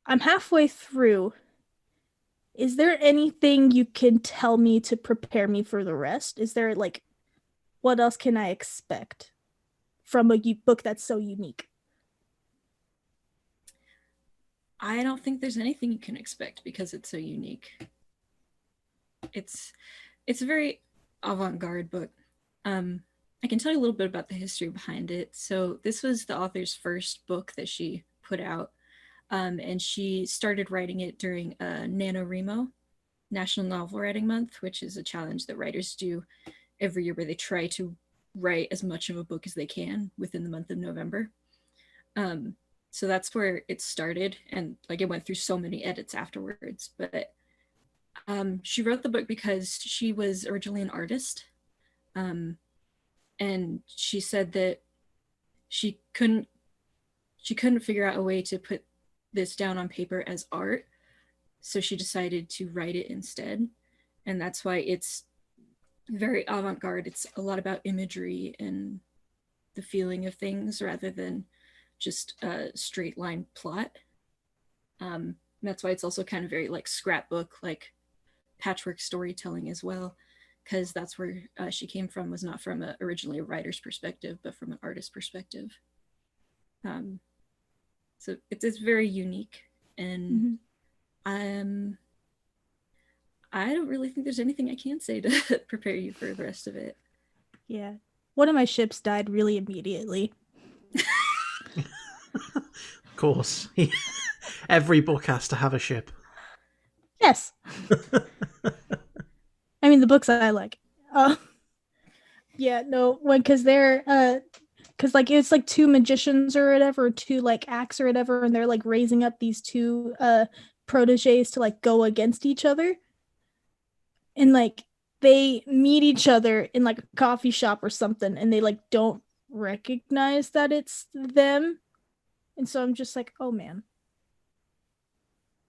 halfway through. Is there anything you can tell me to prepare me for the rest? Is there like what else can I expect from a book that's so unique? I don't think there's anything you can expect because it's so unique. It's a very avant-garde book. I can tell you a little bit about the history behind it. So this was the author's first book that she put out, and she started writing it during NaNoWriMo, National Novel Writing Month, which is a challenge that writers do every year where they try to write as much of a book as they can within the month of November. So that's where it started, and like it went through so many edits afterwards. But she wrote the book because she was originally an artist, and she said that she couldn't figure out a way to put this down on paper as art, so she decided to write it instead. And that's why it's very avant-garde. It's a lot about imagery and the feeling of things rather than just a straight line plot. That's why it's also kind of very like scrapbook, like patchwork storytelling as well, because that's where she came from, was not from originally a writer's perspective, but from an artist's perspective. So it's very unique, and I don't really think there's anything I can say to prepare you for the rest of it. Yeah. One of my ships died really immediately. Of course. Every book has to have a ship. Yes. I mean, the books I like. Yeah, no, because they're because like it's like two magicians or whatever, or two like acts or whatever, and they're like raising up these two proteges to like go against each other, and like they meet each other in like a coffee shop or something, and they like don't recognize that it's them, and so I'm just like, oh man.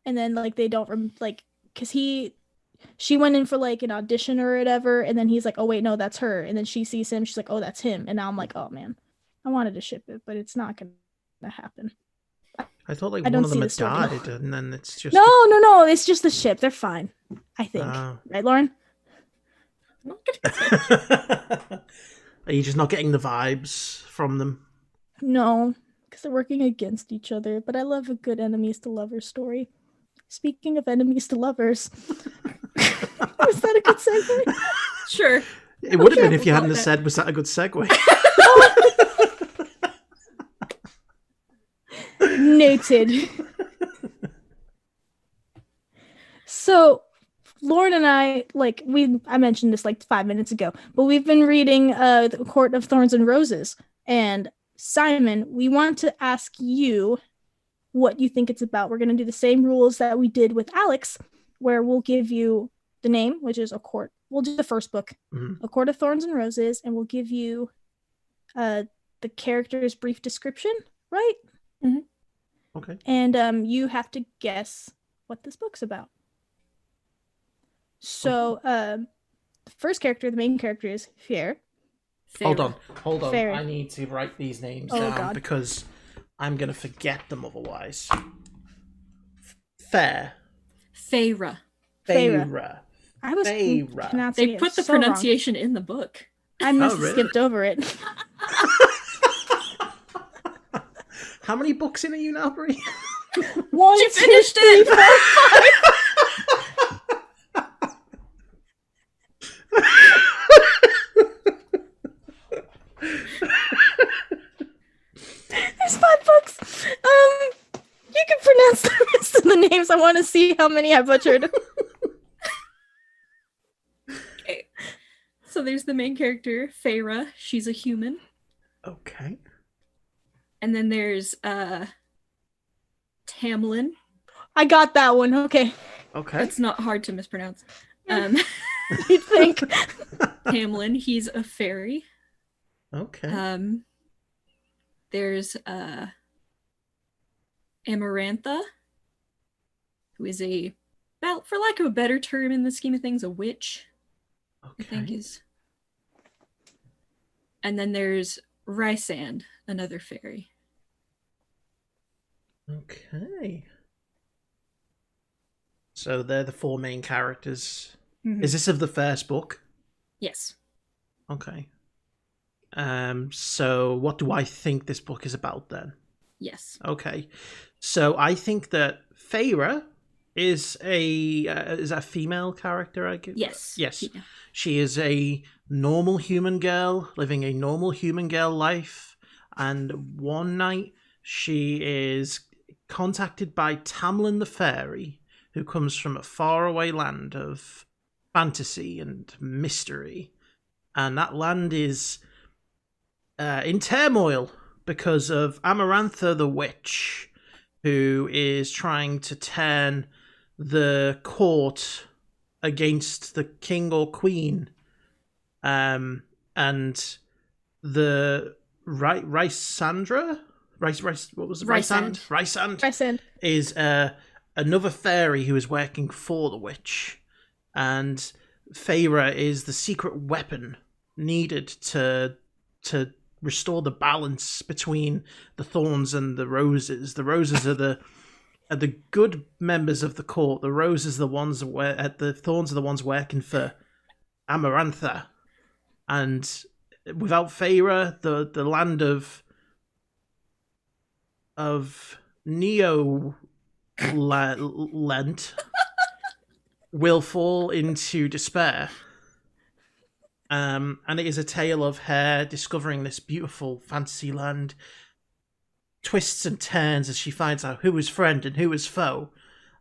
And then like they don't like, because she went in for like an audition or whatever, and then he's like, oh wait, no, that's her. And then she sees him, she's like, oh, that's him. And now I'm like, oh man, I wanted to ship it, but it's not gonna happen. I thought like I one don't of them see had the story. died, and then it's just No, it's just the ship. They're fine, I think. Right, Lauren? Are you just not getting the vibes from them? No, because they're working against each other. But I love a good enemies to lovers story. Speaking of enemies to lovers, was that a good segue? Sure. It would have been if you hadn't have said, was that a good segue? Noted. So, Lauren and I, like, I mentioned this like 5 minutes ago, but we've been reading The Court of Thorns and Roses. And Simon, we want to ask you what you think it's about. We're going to do the same rules that we did with Alex, where we'll give you the name, which is A Court. We'll do the first book, A Court of Thorns and Roses, and we'll give you the character's brief description, right? Okay. And you have to guess what this book's about. So the first character, the main character, is Feyre. Hold on. Feyre. I need to write these names down God. because I'm going to forget them otherwise. Feyre. Feyre. I was pronouncing They it put the so wrong. pronunciation in the book. I must have really? skipped over it. How many books in are you now, Brie? 1, She 2, finished 3, it! 4, 5. There's 5 books. You can pronounce the rest of the names. I want to see how many I butchered. Okay. So there's the main character, Feyre. She's a human. Okay. And then there's Tamlin. I got that one. Okay. Okay. It's not hard to mispronounce. You'd think. Tamlin, he's a fairy. Okay. There's Amarantha, who is for lack of a better term in the scheme of things, a witch. I think is. And then there's Rysand, another fairy. Okay. So they're the 4 main characters. Mm-hmm. Is this of the first book? Yes. Okay. So what do I think this book is about then? Yes. Okay. So I think that Feyre is a female character, I guess? Yes. Yes. Yeah. She is a normal human girl living a normal human girl life, and one night she is contacted by Tamlin the Fairy, who comes from a faraway land of fantasy and mystery, and that land is in turmoil because of Amarantha the Witch, who is trying to turn the court against the king or queen, and the Rysandra, what was it? Rysand is another fairy who is working for the witch, and Feyre is the secret weapon needed to restore the balance between the thorns and the roses. The roses are the good members of the court. The roses are the ones the thorns are the ones working for Amarantha. And without Feyre, the land of Neo Lent will fall into despair. And it is a tale of her discovering this beautiful fantasy land, twists and turns as she finds out who is friend and who is foe,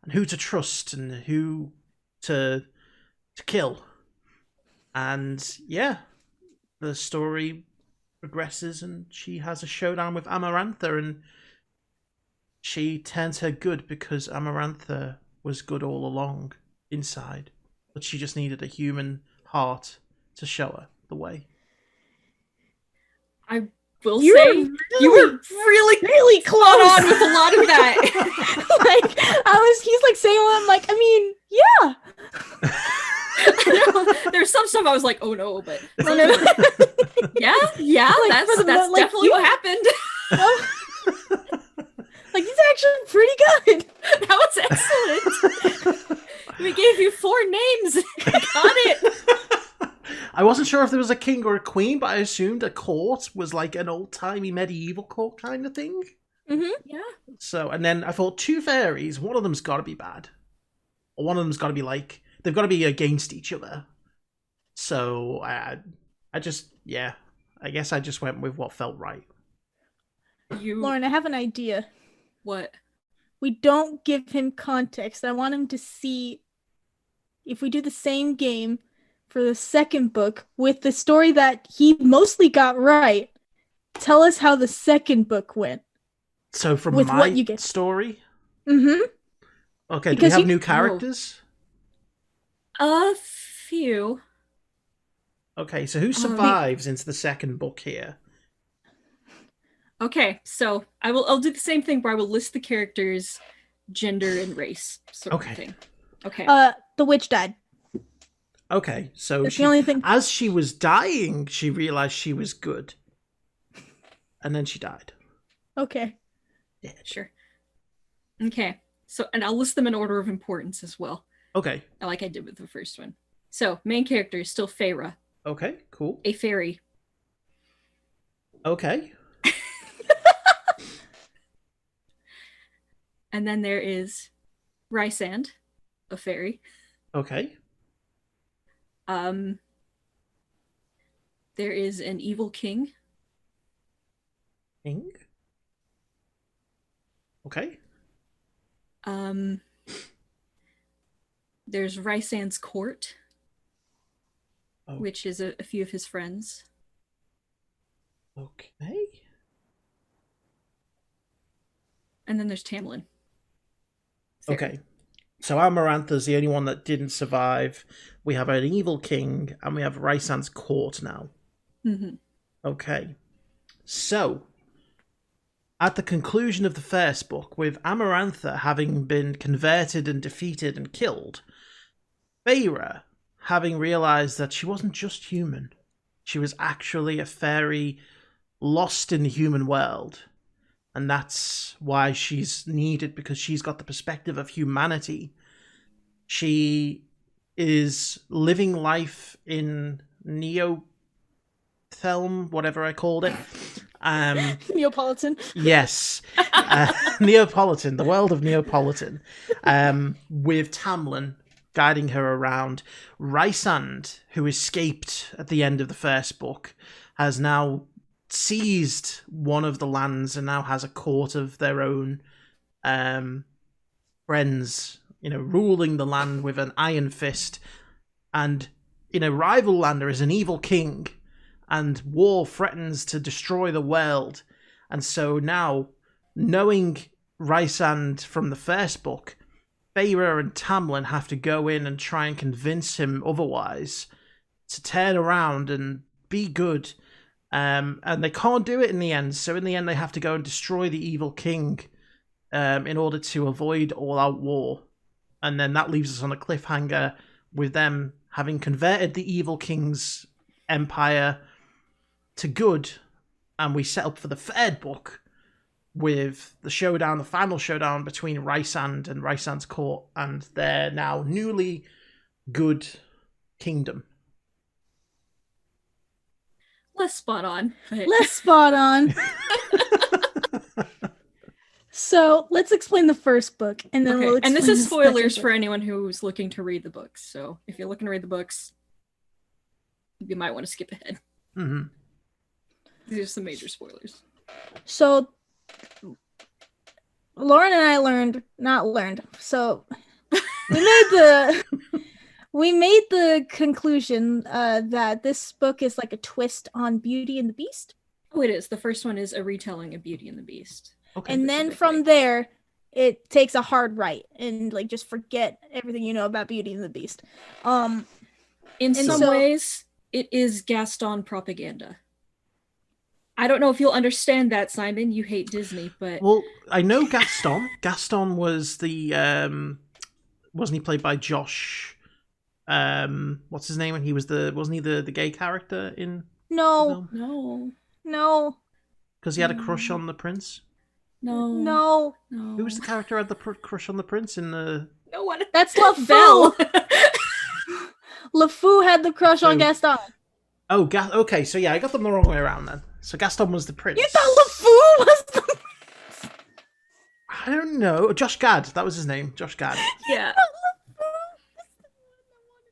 and who to trust and who to kill. And yeah, the story progresses and she has a showdown with Amarantha, and she turns her good because Amarantha was good all along inside, but she just needed a human heart to show her the way. I will say you were really close on with a lot of that. He's like saying, well, I'm like, I mean, yeah. There's some stuff I was like, oh no, but Oh, no. yeah, Like, that's for the mo- like, definitely you- what happened. Like, he's actually pretty good. That was excellent. We gave you 4 names. Got it. I wasn't sure if there was a king or a queen, but I assumed a court was like an old-timey medieval court kind of thing. Mm-hmm. Yeah. So, and then I thought 2 fairies, one of them's got to be bad. Or one of them's got to be like, they've got to be against each other. So, I guess I just went with what felt right. Lauren, I have an idea. What? We don't give him context. I want him to see if we do the same game for the second book with the story that he mostly got right. Tell us how the second book went. So from With my what you get. story? Mm-hmm. Okay, Because do we have you- new characters? A few. Okay, so who survives into the second book here? Okay, so I'll do the same thing where I will list the characters, gender and race sort Okay. of thing. Okay. The witch died. Okay, so That's the only thing. as she was dying, she realized she was good. And then she died. Okay. Yeah. Sure. Okay. So, and I'll list them in order of importance as well, Okay. like I did with the first one. So, main character is still Feyre, Okay, cool. a fairy. Okay. And then there is Rysand, a fairy. Okay. There is an evil king. King. Okay. There's Rysand's court, Oh. which is a few of his friends. Okay. And then there's Tamlin. Okay. So Amarantha's the only one that didn't survive. We have an evil king, and we have Rysand's court now. Mm-hmm. Okay. So, at the conclusion of the first book, with Amarantha having been converted and defeated and killed, Feyre having realized that she wasn't just human, she was actually a fairy lost in the human world. And that's why she's needed, because she's got the perspective of humanity. She is living life in Neo-Thelm, whatever I called it. Neapolitan. Yes. Neapolitan, the world of Neapolitan. With Tamlin guiding her around. Rysand, who escaped at the end of the first book, has now seized one of the lands and now has a court of their own friends, ruling the land with an iron fist. And in a rival land, there is an evil king, and war threatens to destroy the world. And so now, knowing Rysand from the first book, Feyre and Tamlin have to go in and try and convince him otherwise to turn around and be good. And they can't do it in the end. So in the end, they have to go and destroy the evil king in order to avoid all-out war. And then that leaves us on a cliffhanger with them having converted the evil king's empire to good. And we set up for the third book with the final showdown between Rysand and Rysand's court and their now newly good kingdom. Less spot on. Less spot on. So let's explain the first book, and then we'll explain and this is the spoilers second for book. anyone who's looking to read the books. So if you're looking to read the books, you might want to skip ahead. Mm-hmm. These are some major spoilers. So Lauren and I So we made the conclusion that this book is like a twist on Beauty and the Beast. Oh, it is. The first one is a retelling of Beauty and the Beast. Okay. And then from there, it takes a hard right and like just forget everything you know about Beauty and the Beast. In some ways, it is Gaston propaganda. I don't know if you'll understand that, Simon. You hate Disney, but I know Gaston. Gaston was the wasn't he played by Josh? What's his name? And he was wasn't he the gay character in? No. Because he had a crush on the prince. No. Who was the character who had the crush on the prince in the? No one. That's LeFou. LeFou had the crush on Gaston. Oh, okay. So yeah, I got them the wrong way around then. So Gaston was the prince. You thought LeFou was the prince? I don't know. Josh Gad. That was his name. Josh Gad. Yeah.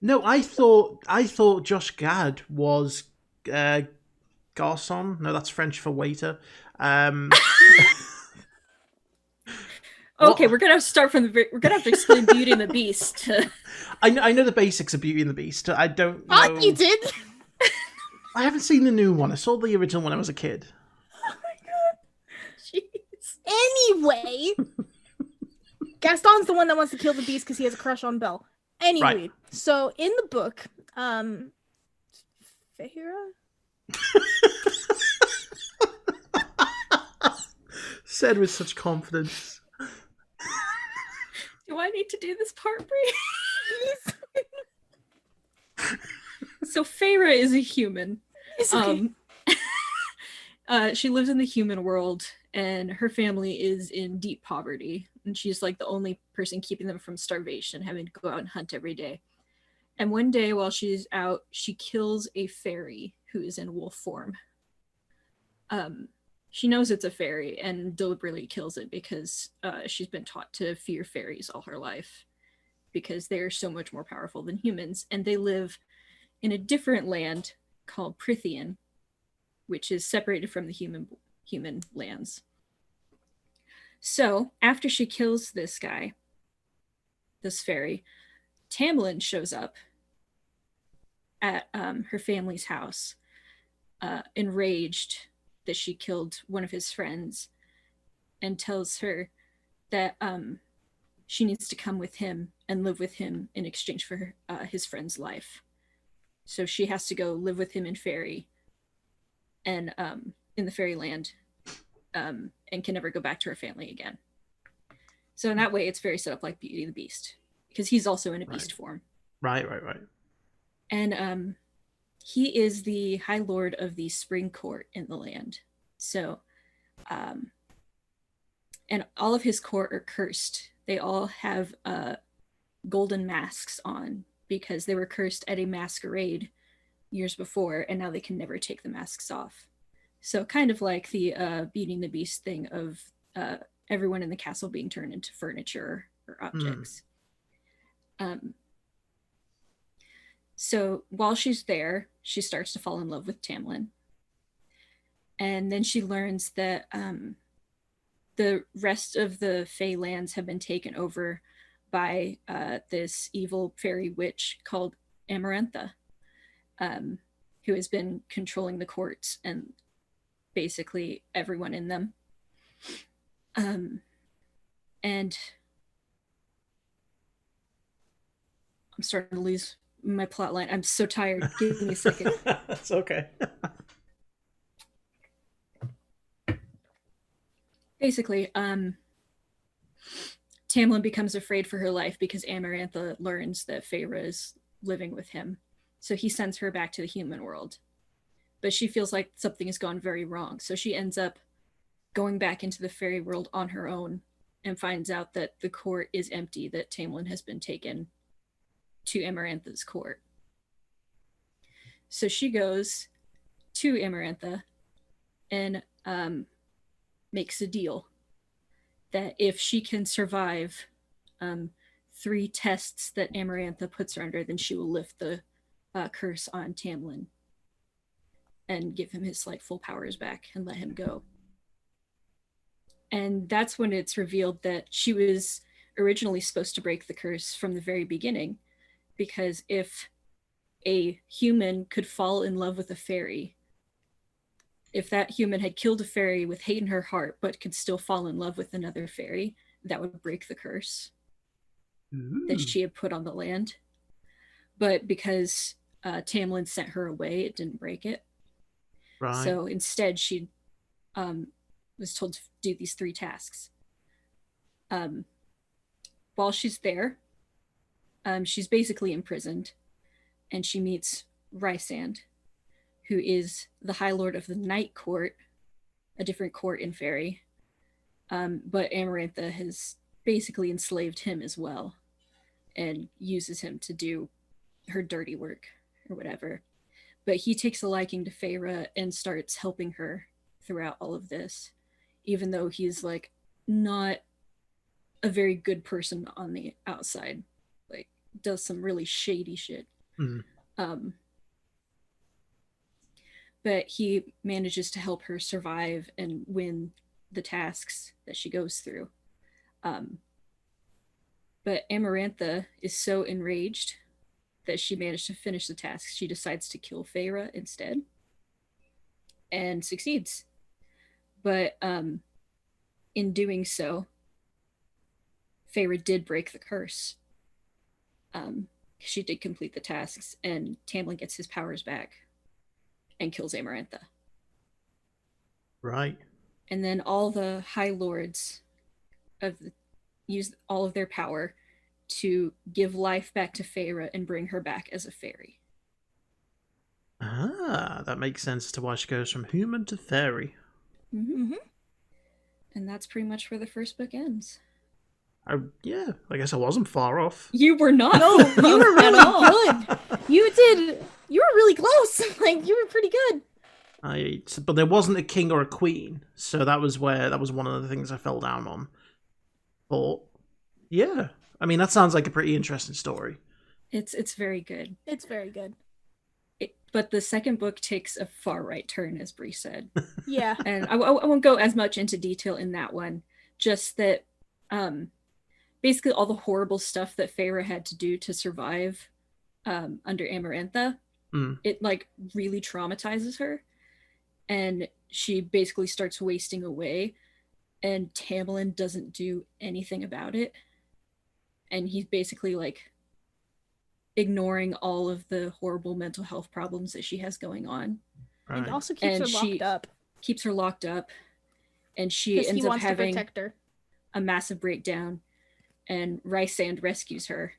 No, I thought Josh Gad was garçon. No, that's French for waiter. Okay, we're gonna have to start from we're gonna have to explain Beauty and the Beast. I know the basics of Beauty and the Beast. I don't know. Oh, you did? I haven't seen the new one. I saw the original when I was a kid. Oh my god. Jeez. Anyway, Gaston's the one that wants to kill the Beast because he has a crush on Belle. Anyway, Right. So in the book, Feyre? Said with such confidence. Do I need to do this part, Brie? So Feyre is a human. It's okay. She lives in the human world, and her family is in deep poverty. And she's like the only person keeping them from starvation, having to go out and hunt every day. And one day while she's out, she kills a fairy who is in wolf form. She knows it's a fairy and deliberately kills it because she's been taught to fear fairies all her life because they're so much more powerful than humans. And they live in a different land called Prithian, which is separated from the human lands. So after she kills this guy, this fairy, Tamlin shows up at her family's house, enraged that she killed one of his friends, and tells her that she needs to come with him and live with him in exchange for his friend's life. So she has to go live with him in fairy and in the fairyland, and can never go back to her family again. So in that way, it's very set up like Beauty and the Beast, because he's also in a beast form. Right. And he is the High Lord of the Spring Court in the land. So, and all of his court are cursed. They all have golden masks on because they were cursed at a masquerade years before, and now they can never take the masks off. So kind of like the Beauty and the Beast thing of everyone in the castle being turned into furniture or objects. So while she's there, she starts to fall in love with Tamlin. And then she learns that the rest of the Fey lands have been taken over by this evil fairy witch called Amarantha, who has been controlling the courts and basically everyone in them. And I'm starting to lose my plot line. I'm so tired. Give me a second. That's okay. Basically, Tamlin becomes afraid for her life because Amarantha learns that Feyre is living with him. So he sends her back to the human world. But she feels like something has gone very wrong. So she ends up going back into the fairy world on her own and finds out that the court is empty, that Tamlin has been taken to Amarantha's court. So she goes to Amarantha and makes a deal that if she can survive 3 tests that Amarantha puts her under, then she will lift the curse on Tamlin and give him his like full powers back and let him go. And that's when it's revealed that she was originally supposed to break the curse from the very beginning, because if a human could fall in love with a fairy, if that human had killed a fairy with hate in her heart but could still fall in love with another fairy, that would break the curse that she had put on the land. But because Tamlin sent her away, it didn't break it. Right. So instead, she was told to do these 3 tasks. While she's there, she's basically imprisoned, and she meets Rysand, who is the High Lord of the Night Court, a different court in Fairy. But Amarantha has basically enslaved him as well and uses him to do her dirty work or whatever. But he takes a liking to Feyre and starts helping her throughout all of this, even though he's like not a very good person on the outside, like does some really shady shit. But he manages to help her survive and win the tasks that she goes through. But Amarantha is so enraged that she managed to finish the tasks. She decides to kill Feyre instead and succeeds. But in doing so, Feyre did break the curse. She did complete the tasks, and Tamlin gets his powers back and kills Amarantha. Right. And then all the High Lords use all of their power to give life back to Feyre and bring her back as a fairy. Ah, that makes sense to why she goes from human to fairy. Mm-hmm. And that's pretty much where the first book ends. Yeah, I guess I wasn't far off. You were not. No, you were at all. really good. You were really close. Like, you were pretty good. But there wasn't a king or a queen, so that was one of the things I fell down on. But yeah, I mean, that sounds like a pretty interesting story. It's very good. It's very good. But the second book takes a far right turn, as Brie said. Yeah. And I won't go as much into detail in that one. Just that basically all the horrible stuff that Feyre had to do to survive under Amarantha, it like really traumatizes her. And she basically starts wasting away. And Tamlin doesn't do anything about it. And he's basically like ignoring all of the horrible mental health problems that she has going on. Right. And also keeps her locked up. Keeps her locked up. And she ends up having a massive breakdown. And Rysand rescues her.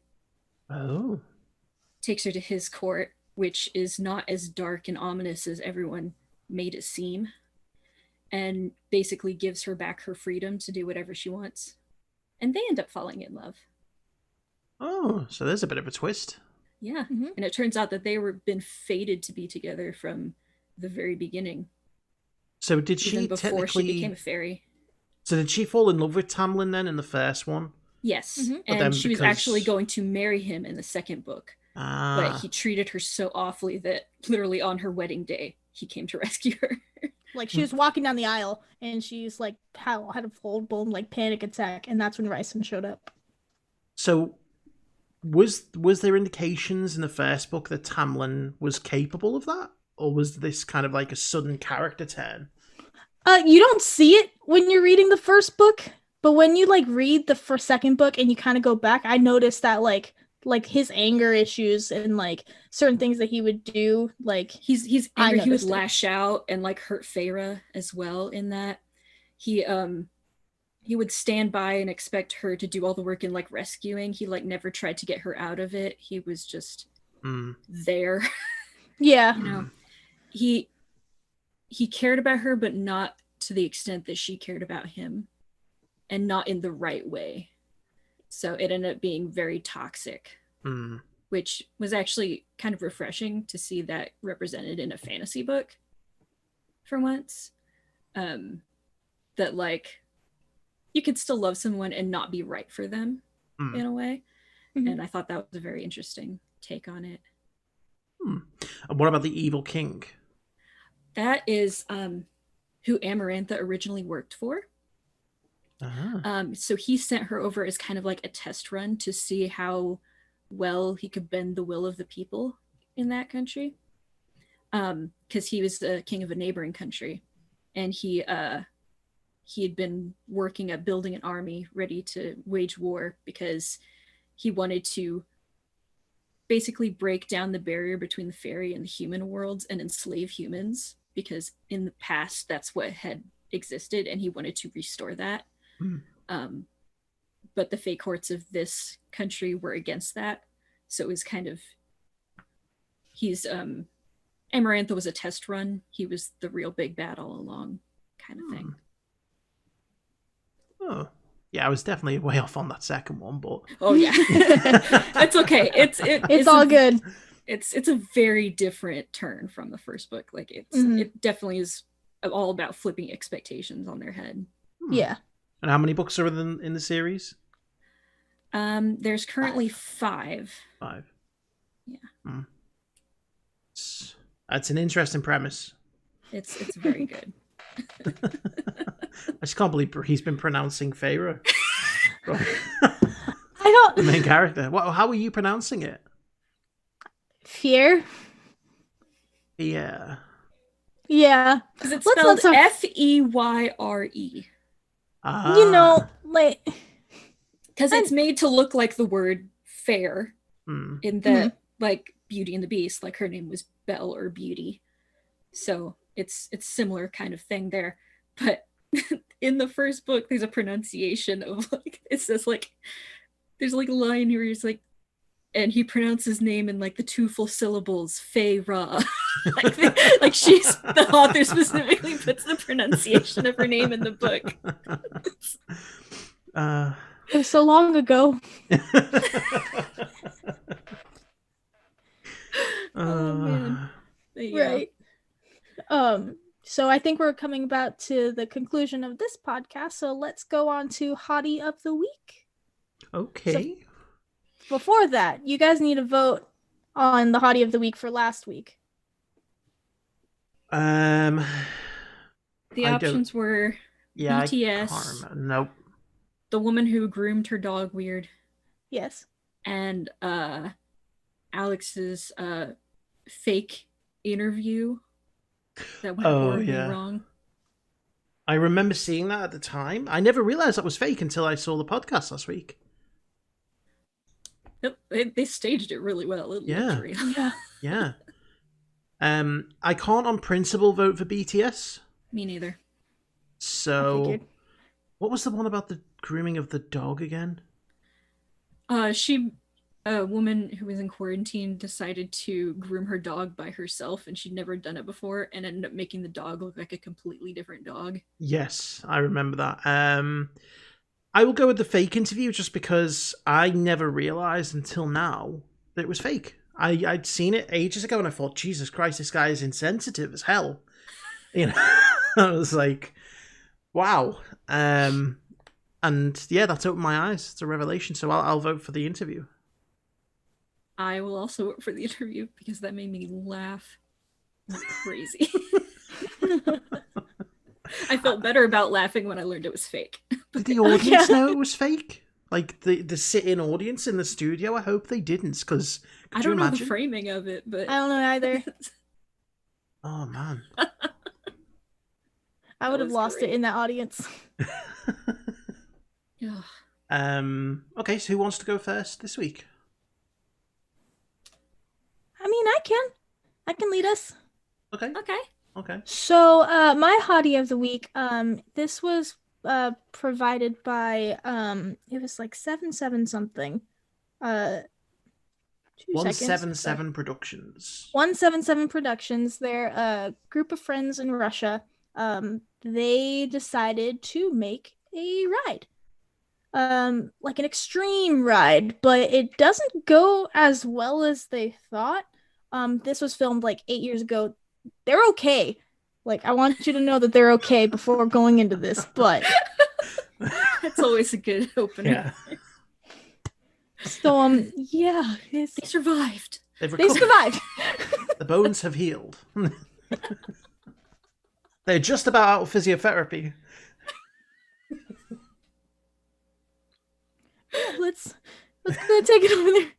Oh. Takes her to his court, which is not as dark and ominous as everyone made it seem. And basically gives her back her freedom to do whatever she wants. And they end up falling in love. Oh, so there's a bit of a twist. Yeah. Mm-hmm. And it turns out that they were been fated to be together from the very beginning. So did even she before technically... she became a fairy. So did she fall in love with Tamlin then in the first one? Yes, Mhm. But then and she was because- actually going to marry him in the second book, but he treated her so awfully that literally on her wedding day, he came to rescue her. Like she was walking down the aisle and she's like had a full-blown like panic attack, and that's when Ryson showed up. So was there indications in the first book that Tamlin was capable of that? Or was this kind of like a sudden character turn? You don't see it when you're reading the first book, but when you like read the second book and you kind of go back, I noticed that like his anger issues and like certain things that he would do, like He's I angry. He would noticed it. lash out and like hurt Feyre as well. In that, he would stand by and expect her to do all the work in like rescuing. He like never tried to get her out of it. He was just there. yeah. You know, he cared about her, but not to the extent that she cared about him, and not in the right way. So it ended up being very toxic, which was actually kind of refreshing to see that represented in a fantasy book for once. That like you could still love someone and not be right for them in a way. Mhm. And I thought that was a very interesting take on it. And what about the evil king? That is who Amarantha originally worked for. So he sent her over as kind of like a test run to see how well he could bend the will of the people in that country. Because he was the king of a neighboring country, and he had been working at building an army ready to wage war because he wanted to basically break down the barrier between the fairy and the human worlds and enslave humans, because in the past that's what had existed, and he wanted to restore that. But the Fae courts of this country were against that, so it was kind of Amarantha was a test run. He was the real big bad all along, kind of thing. Oh, yeah, I was definitely way off on that second one, but Oh yeah, that's okay. It's all good. It's a very different turn from the first book. Like it definitely is all about flipping expectations on their head. Yeah. And how many books are in the series? There's currently 5. 5. Yeah. That's an interesting premise. It's very good. I just can't believe he's been pronouncing Feyre. I The don't. main character. How are you pronouncing it? Fear. Yeah. Yeah. Because it's Let's spelled not Feyre. You know, like Because it's made to look like the word fair in the like Beauty and the Beast, like her name was Belle or Beauty. So it's similar kind of thing there. But in the first book, there's a pronunciation of like, it says like, there's like a line where he's like, and he pronounces his name in like the 2 full syllables, Feyre. like she's, the author specifically puts the pronunciation of her name in the book. it was so long ago. Oh man. Yeah. Right. So I think we're coming about to the conclusion of this podcast. So let's go on to HOTI of the Week. Okay. Before that, you guys need to vote on the HOTI of the Week for last week. The options were I BTS. can't remember. Nope. The woman who groomed her dog weird, Yes. and Alex's fake interview that went horribly wrong. I remember seeing that at the time. I never realized that was fake until I saw the podcast last week. Nope, they staged it really well. It looked real. Yeah. Yeah. I can't on principle vote for BTS. Me neither. So, what was the one about the grooming of the dog again? A woman who was in quarantine decided to groom her dog by herself, and she'd never done it before, and ended up making the dog look like a completely different dog. Yes, I remember that. I will go with the fake interview just because I never realized until now that it was fake. I'd seen it ages ago and I thought, Jesus Christ, this guy is insensitive as hell. You know, I was like, wow. And yeah, that's opened my eyes. It's a revelation. So I'll vote for the interview. I will also vote for the interview because that made me laugh like crazy. I felt better about laughing when I learned it was fake. Did the audience know it was fake? Like the sit-in audience in the studio? I hope they didn't, because I don't know the framing of it, but I don't know either. Oh man, I would have lost it in that audience. Yeah. Okay, so who wants to go first this week? I mean, I can lead us. Okay. Okay. So, my hottie of the week, this was provided by it was like 77 something. 2 seconds. 177 Productions. 177 Productions. They're a group of friends in Russia. They decided to make a ride. Like an extreme ride, but it doesn't go as well as they thought. This was filmed like 8 years ago. They're okay. Like, I want you to know that they're okay before going into this, but that's always a good opener. Yeah. So, yeah, they survived. They survived. The bones have healed. They're just about out of physiotherapy. Let's go take it over there.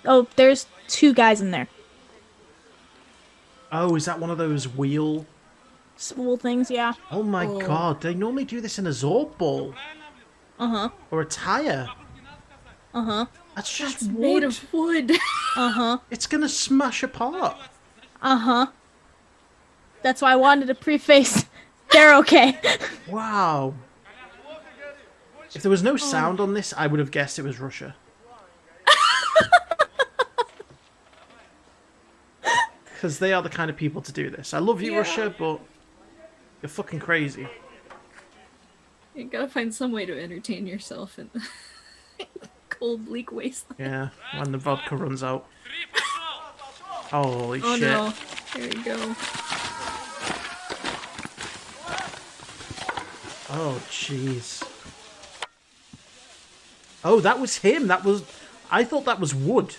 Oh, there's 2 guys in there. Oh, is that one of those wheel Spool things? Yeah. Oh my god, they normally do this in a Zorb ball. Uh-huh. Or a tire. Uh-huh. That's just That's wood. made of wood. Uh-huh. It's gonna smash apart. Uh-huh. That's why I wanted to preface they're okay. Wow. If there was no sound on this, I would have guessed it was Russia. Because they are the kind of people to do this. I love you, Russia, but you're fucking crazy. You gotta find some way to entertain yourself in the cold, bleak wasteland. Yeah, when the vodka runs out. Holy shit. No. There you go. Oh, jeez. Oh, that was him. That was... I thought that was wood.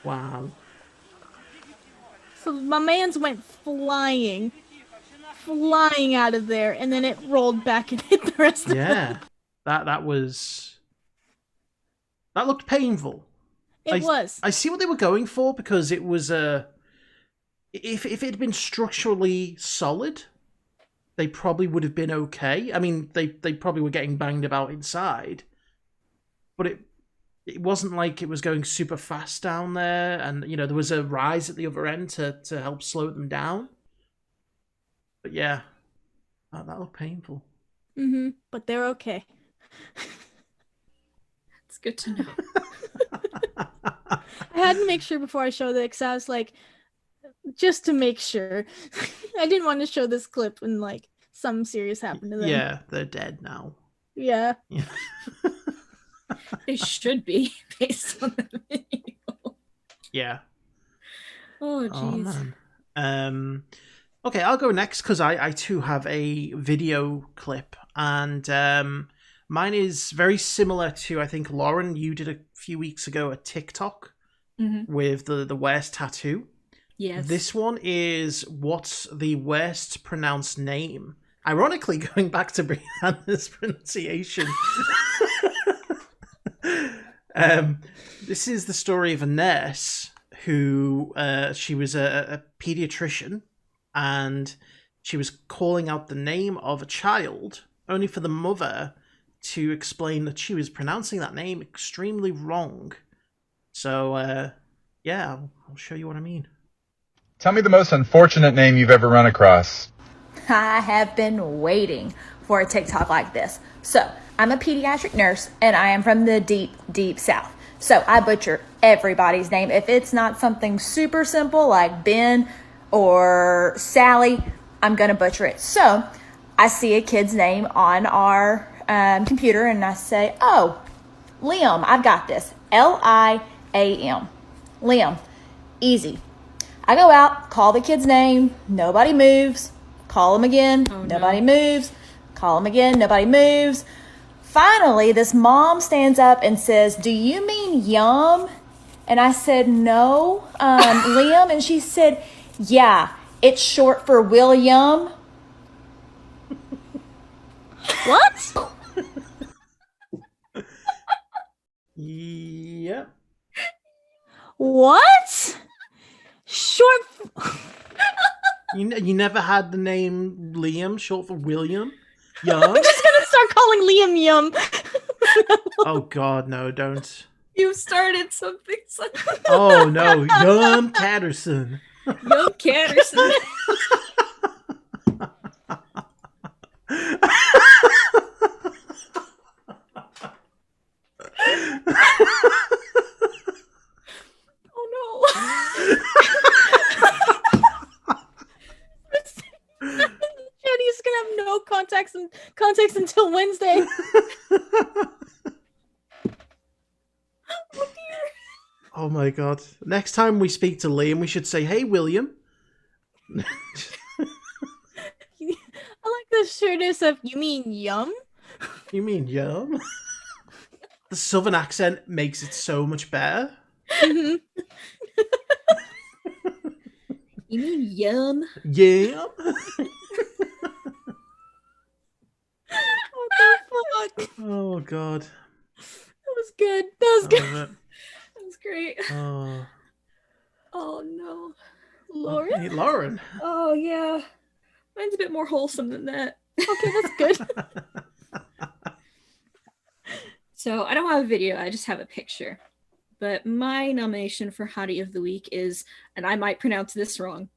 Wow. So my man's went flying out of there, and then it rolled back and hit the rest of them. That was... That looked painful. It was. I see what they were going for, because it was a... If it had been structurally solid, they probably would have been okay. I mean, they probably were getting banged about inside. But it wasn't like it was going super fast down there, and, you know, there was a rise at the other end to help slow them down. But yeah, that looked painful. Mm-hmm. But they're okay. It's good to know. I had to make sure before I showed it, because I was like, just to make sure. I didn't want to show this clip when, like, something serious happened to them. Yeah, they're dead now. Yeah. They should be, based on the video. Yeah. Oh, Oh, jeez. man. Okay, I'll go next, because I too have a video clip, and mine is very similar to, I think, Lauren, you did a few weeks ago a TikTok with the worst tattoo. Yes. This one is what's the worst pronounced name. Ironically, going back to Brianna's pronunciation. This is the story of a nurse who, she was a pediatrician, and she was calling out the name of a child, only for the mother to explain that she was pronouncing that name extremely wrong. So, yeah, I'll show you what I mean. Tell me the most unfortunate name you've ever run across. I have been waiting for a TikTok like this. So, I'm a pediatric nurse, and I am from the deep, deep South. So I butcher everybody's name. If it's not something super simple like Ben or Sally, I'm going to butcher it. So I see a kid's name on our computer and I say, oh, Liam, I've got this. Liam. Liam. Easy. I go out, call the kid's name. Nobody moves. Call him again. Nobody moves. Call him again. Nobody moves. Finally, this mom stands up and says, do you mean Yum? And I said, no, Liam. And she said, yeah, it's short for William. What? Yep. What? Short. You never had the name Liam, short for William? Yum? I'm just gonna start calling Liam Yum. Oh God, no, don't. You started something. Oh no, Yum Catterson. Young Catterson. Oh no. Jenny's gonna have no context until Wednesday. Oh my God. Next time we speak to Liam, we should say, hey, William. I like the shortness of, you mean Yum? You mean Yum? The southern accent makes it so much better. Mhm. You mean Yum? Yum? What the fuck? Oh God. That was good. That was I good. love it. That was great. Oh. Oh no. Lauren? Hey, Lauren. Oh yeah. Mine's a bit more wholesome than that. Okay, that's good. So I don't have a video, I just have a picture. But my nomination for Hottie of the Week is, and I might pronounce this wrong.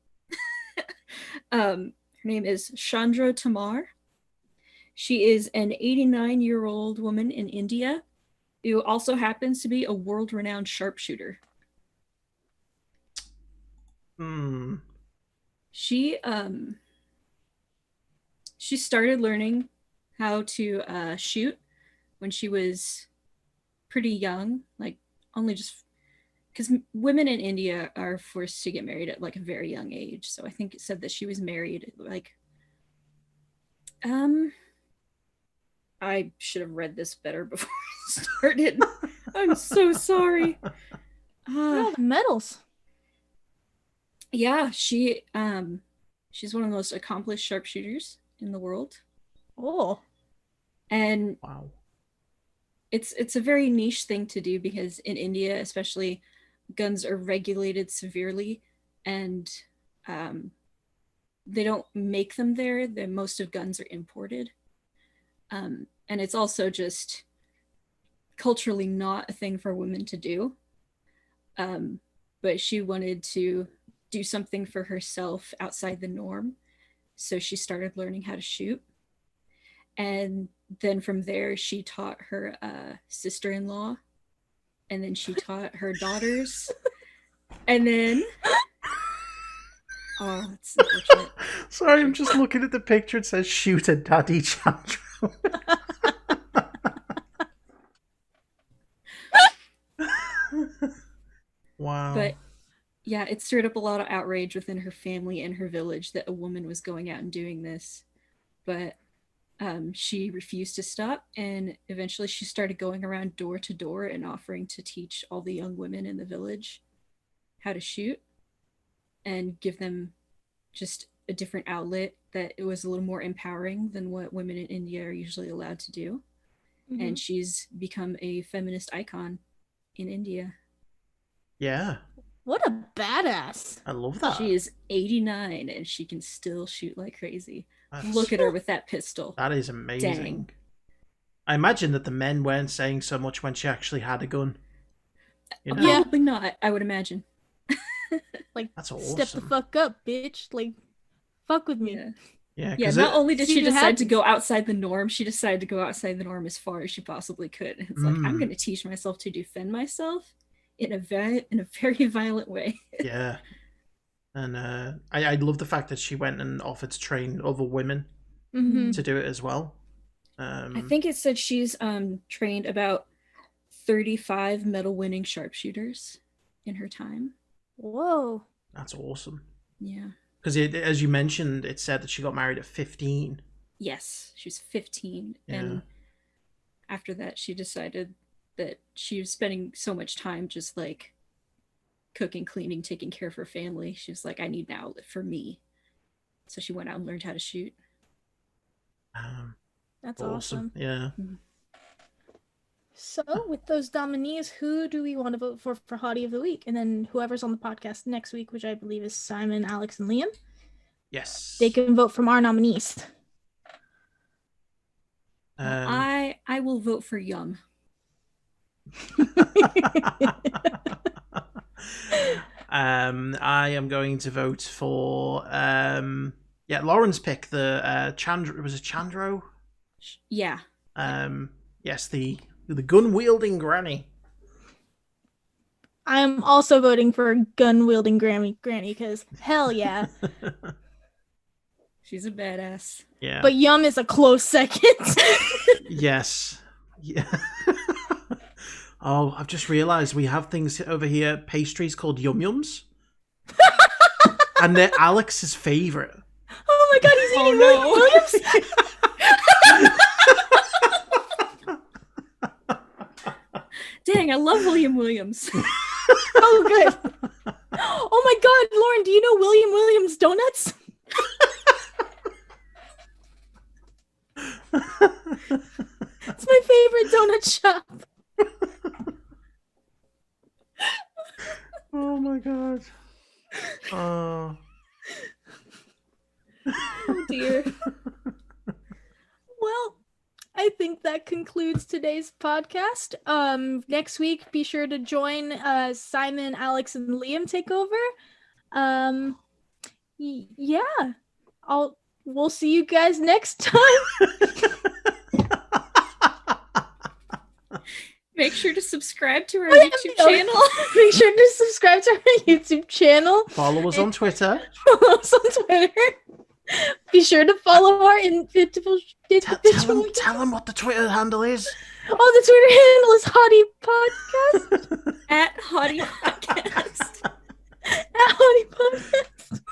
Her name is Chandra Tamar. She is an 89-year-old woman in India who also happens to be a world-renowned sharpshooter. She started learning how to shoot when she was pretty young, like only just because women in India are forced to get married at like a very young age. So I think it said that she was married like I should have read this better before I started. I'm so sorry. Oh, the medals. Yeah, she's one of the most accomplished sharpshooters in the world. Oh. And Wow. it's a very niche thing to do because in India, especially, guns are regulated severely, and they don't make them there. Most of guns are imported. And it's also just culturally not a thing for women to do. But she wanted to do something for herself outside the norm. So she started learning how to shoot. And then from there, she taught her sister-in-law. And then she taught her daughters. And then... Oh, it's unfortunate. Sorry, I'm just looking at the picture. It says shoot a daddy Chandra. Wow. But yeah, it stirred up a lot of outrage within her family and her village that a woman was going out and doing this. But she refused to stop, and eventually she started going around door to door and offering to teach all the young women in the village how to shoot and give them just a different outlet that it was a little more empowering than what women in India are usually allowed to do. Mm-hmm. And she's become a feminist icon in India. Yeah. What a badass. I love that. She is 89 and she can still shoot like crazy. That's- Look at her with that pistol. That is amazing. Dang. I imagine that the men weren't saying so much when she actually had a gun. You know? Yeah. Probably not, I would imagine. Like, That's step the awesome. fuck up, bitch. Like, fuck with me. Yeah. Yeah, Yeah, 'cause not only did she See what decide to happens. go outside the norm, she decided to go outside the norm as far as she possibly could. It's like, I'm going to teach myself to defend myself in a very violent way. Yeah. And I love the fact that she went and offered to train other women Mm-hmm. to do it as well. I think it said she's trained about 35 medal-winning sharpshooters in her time. Whoa. That's awesome. Yeah. Because as you mentioned, it said that she got married at 15. Yes, she was 15. Yeah. And after that, she decided that she was spending so much time just like cooking, cleaning, taking care of her family. She was like, I need an outlet for me. So she went out and learned how to shoot. That's awesome. Yeah. So, with those nominees, who do we want to vote for Hottie of the Week? And then whoever's on the podcast next week, which I believe is Simon, Alex, and Liam, Yes. they can vote from our nominees. I will vote for Yum. I am going to vote for Lauren's pick, the Chandro. Was it Chandro? Yeah. Yes, the gun wielding granny. I'm also voting for gun wielding Granny because hell yeah. She's a badass. Yeah. But Yum is a close second. Yes. Yeah. Oh, I've just realised we have things over here, pastries called Yum Yums. And they're Alex's favourite. Oh my god, he's eating Williams. Dang, I love William Williams. Oh good. Oh my god, Lauren, do you know William Williams Donuts? It's my favorite donut shop. Oh my god. Oh. Oh dear. Well, I think that concludes today's podcast. Next week, be sure to join Simon, Alex, and Liam take over. Yeah, we'll see you guys next time. Make sure to subscribe to our YouTube channel. Make sure to subscribe to our YouTube channel. Follow us on Twitter. Follow us on Twitter. Be sure to follow our individual. Tell them what the Twitter handle is. Oh, the Twitter handle is Hottie Podcast. At Hottie Podcast. At Hottie Podcast.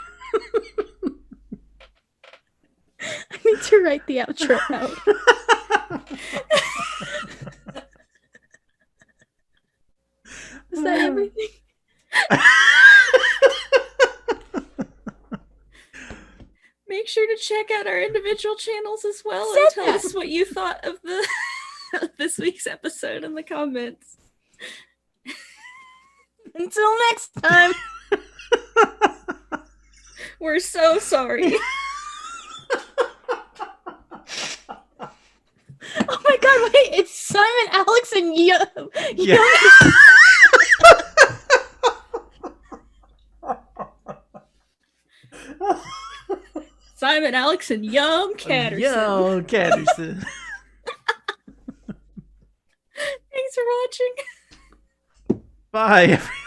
I need to write the outro out. Is that everything? Make sure to check out our individual channels as well and tell us what you thought of the this week's episode in the comments. Until next time. We're so sorry. Oh my god, wait, it's Simon, Alex, and Yum. Yeah. Simon, Alex, and Yum Catterson. Yo, Catterson. Thanks for watching. Bye, everyone.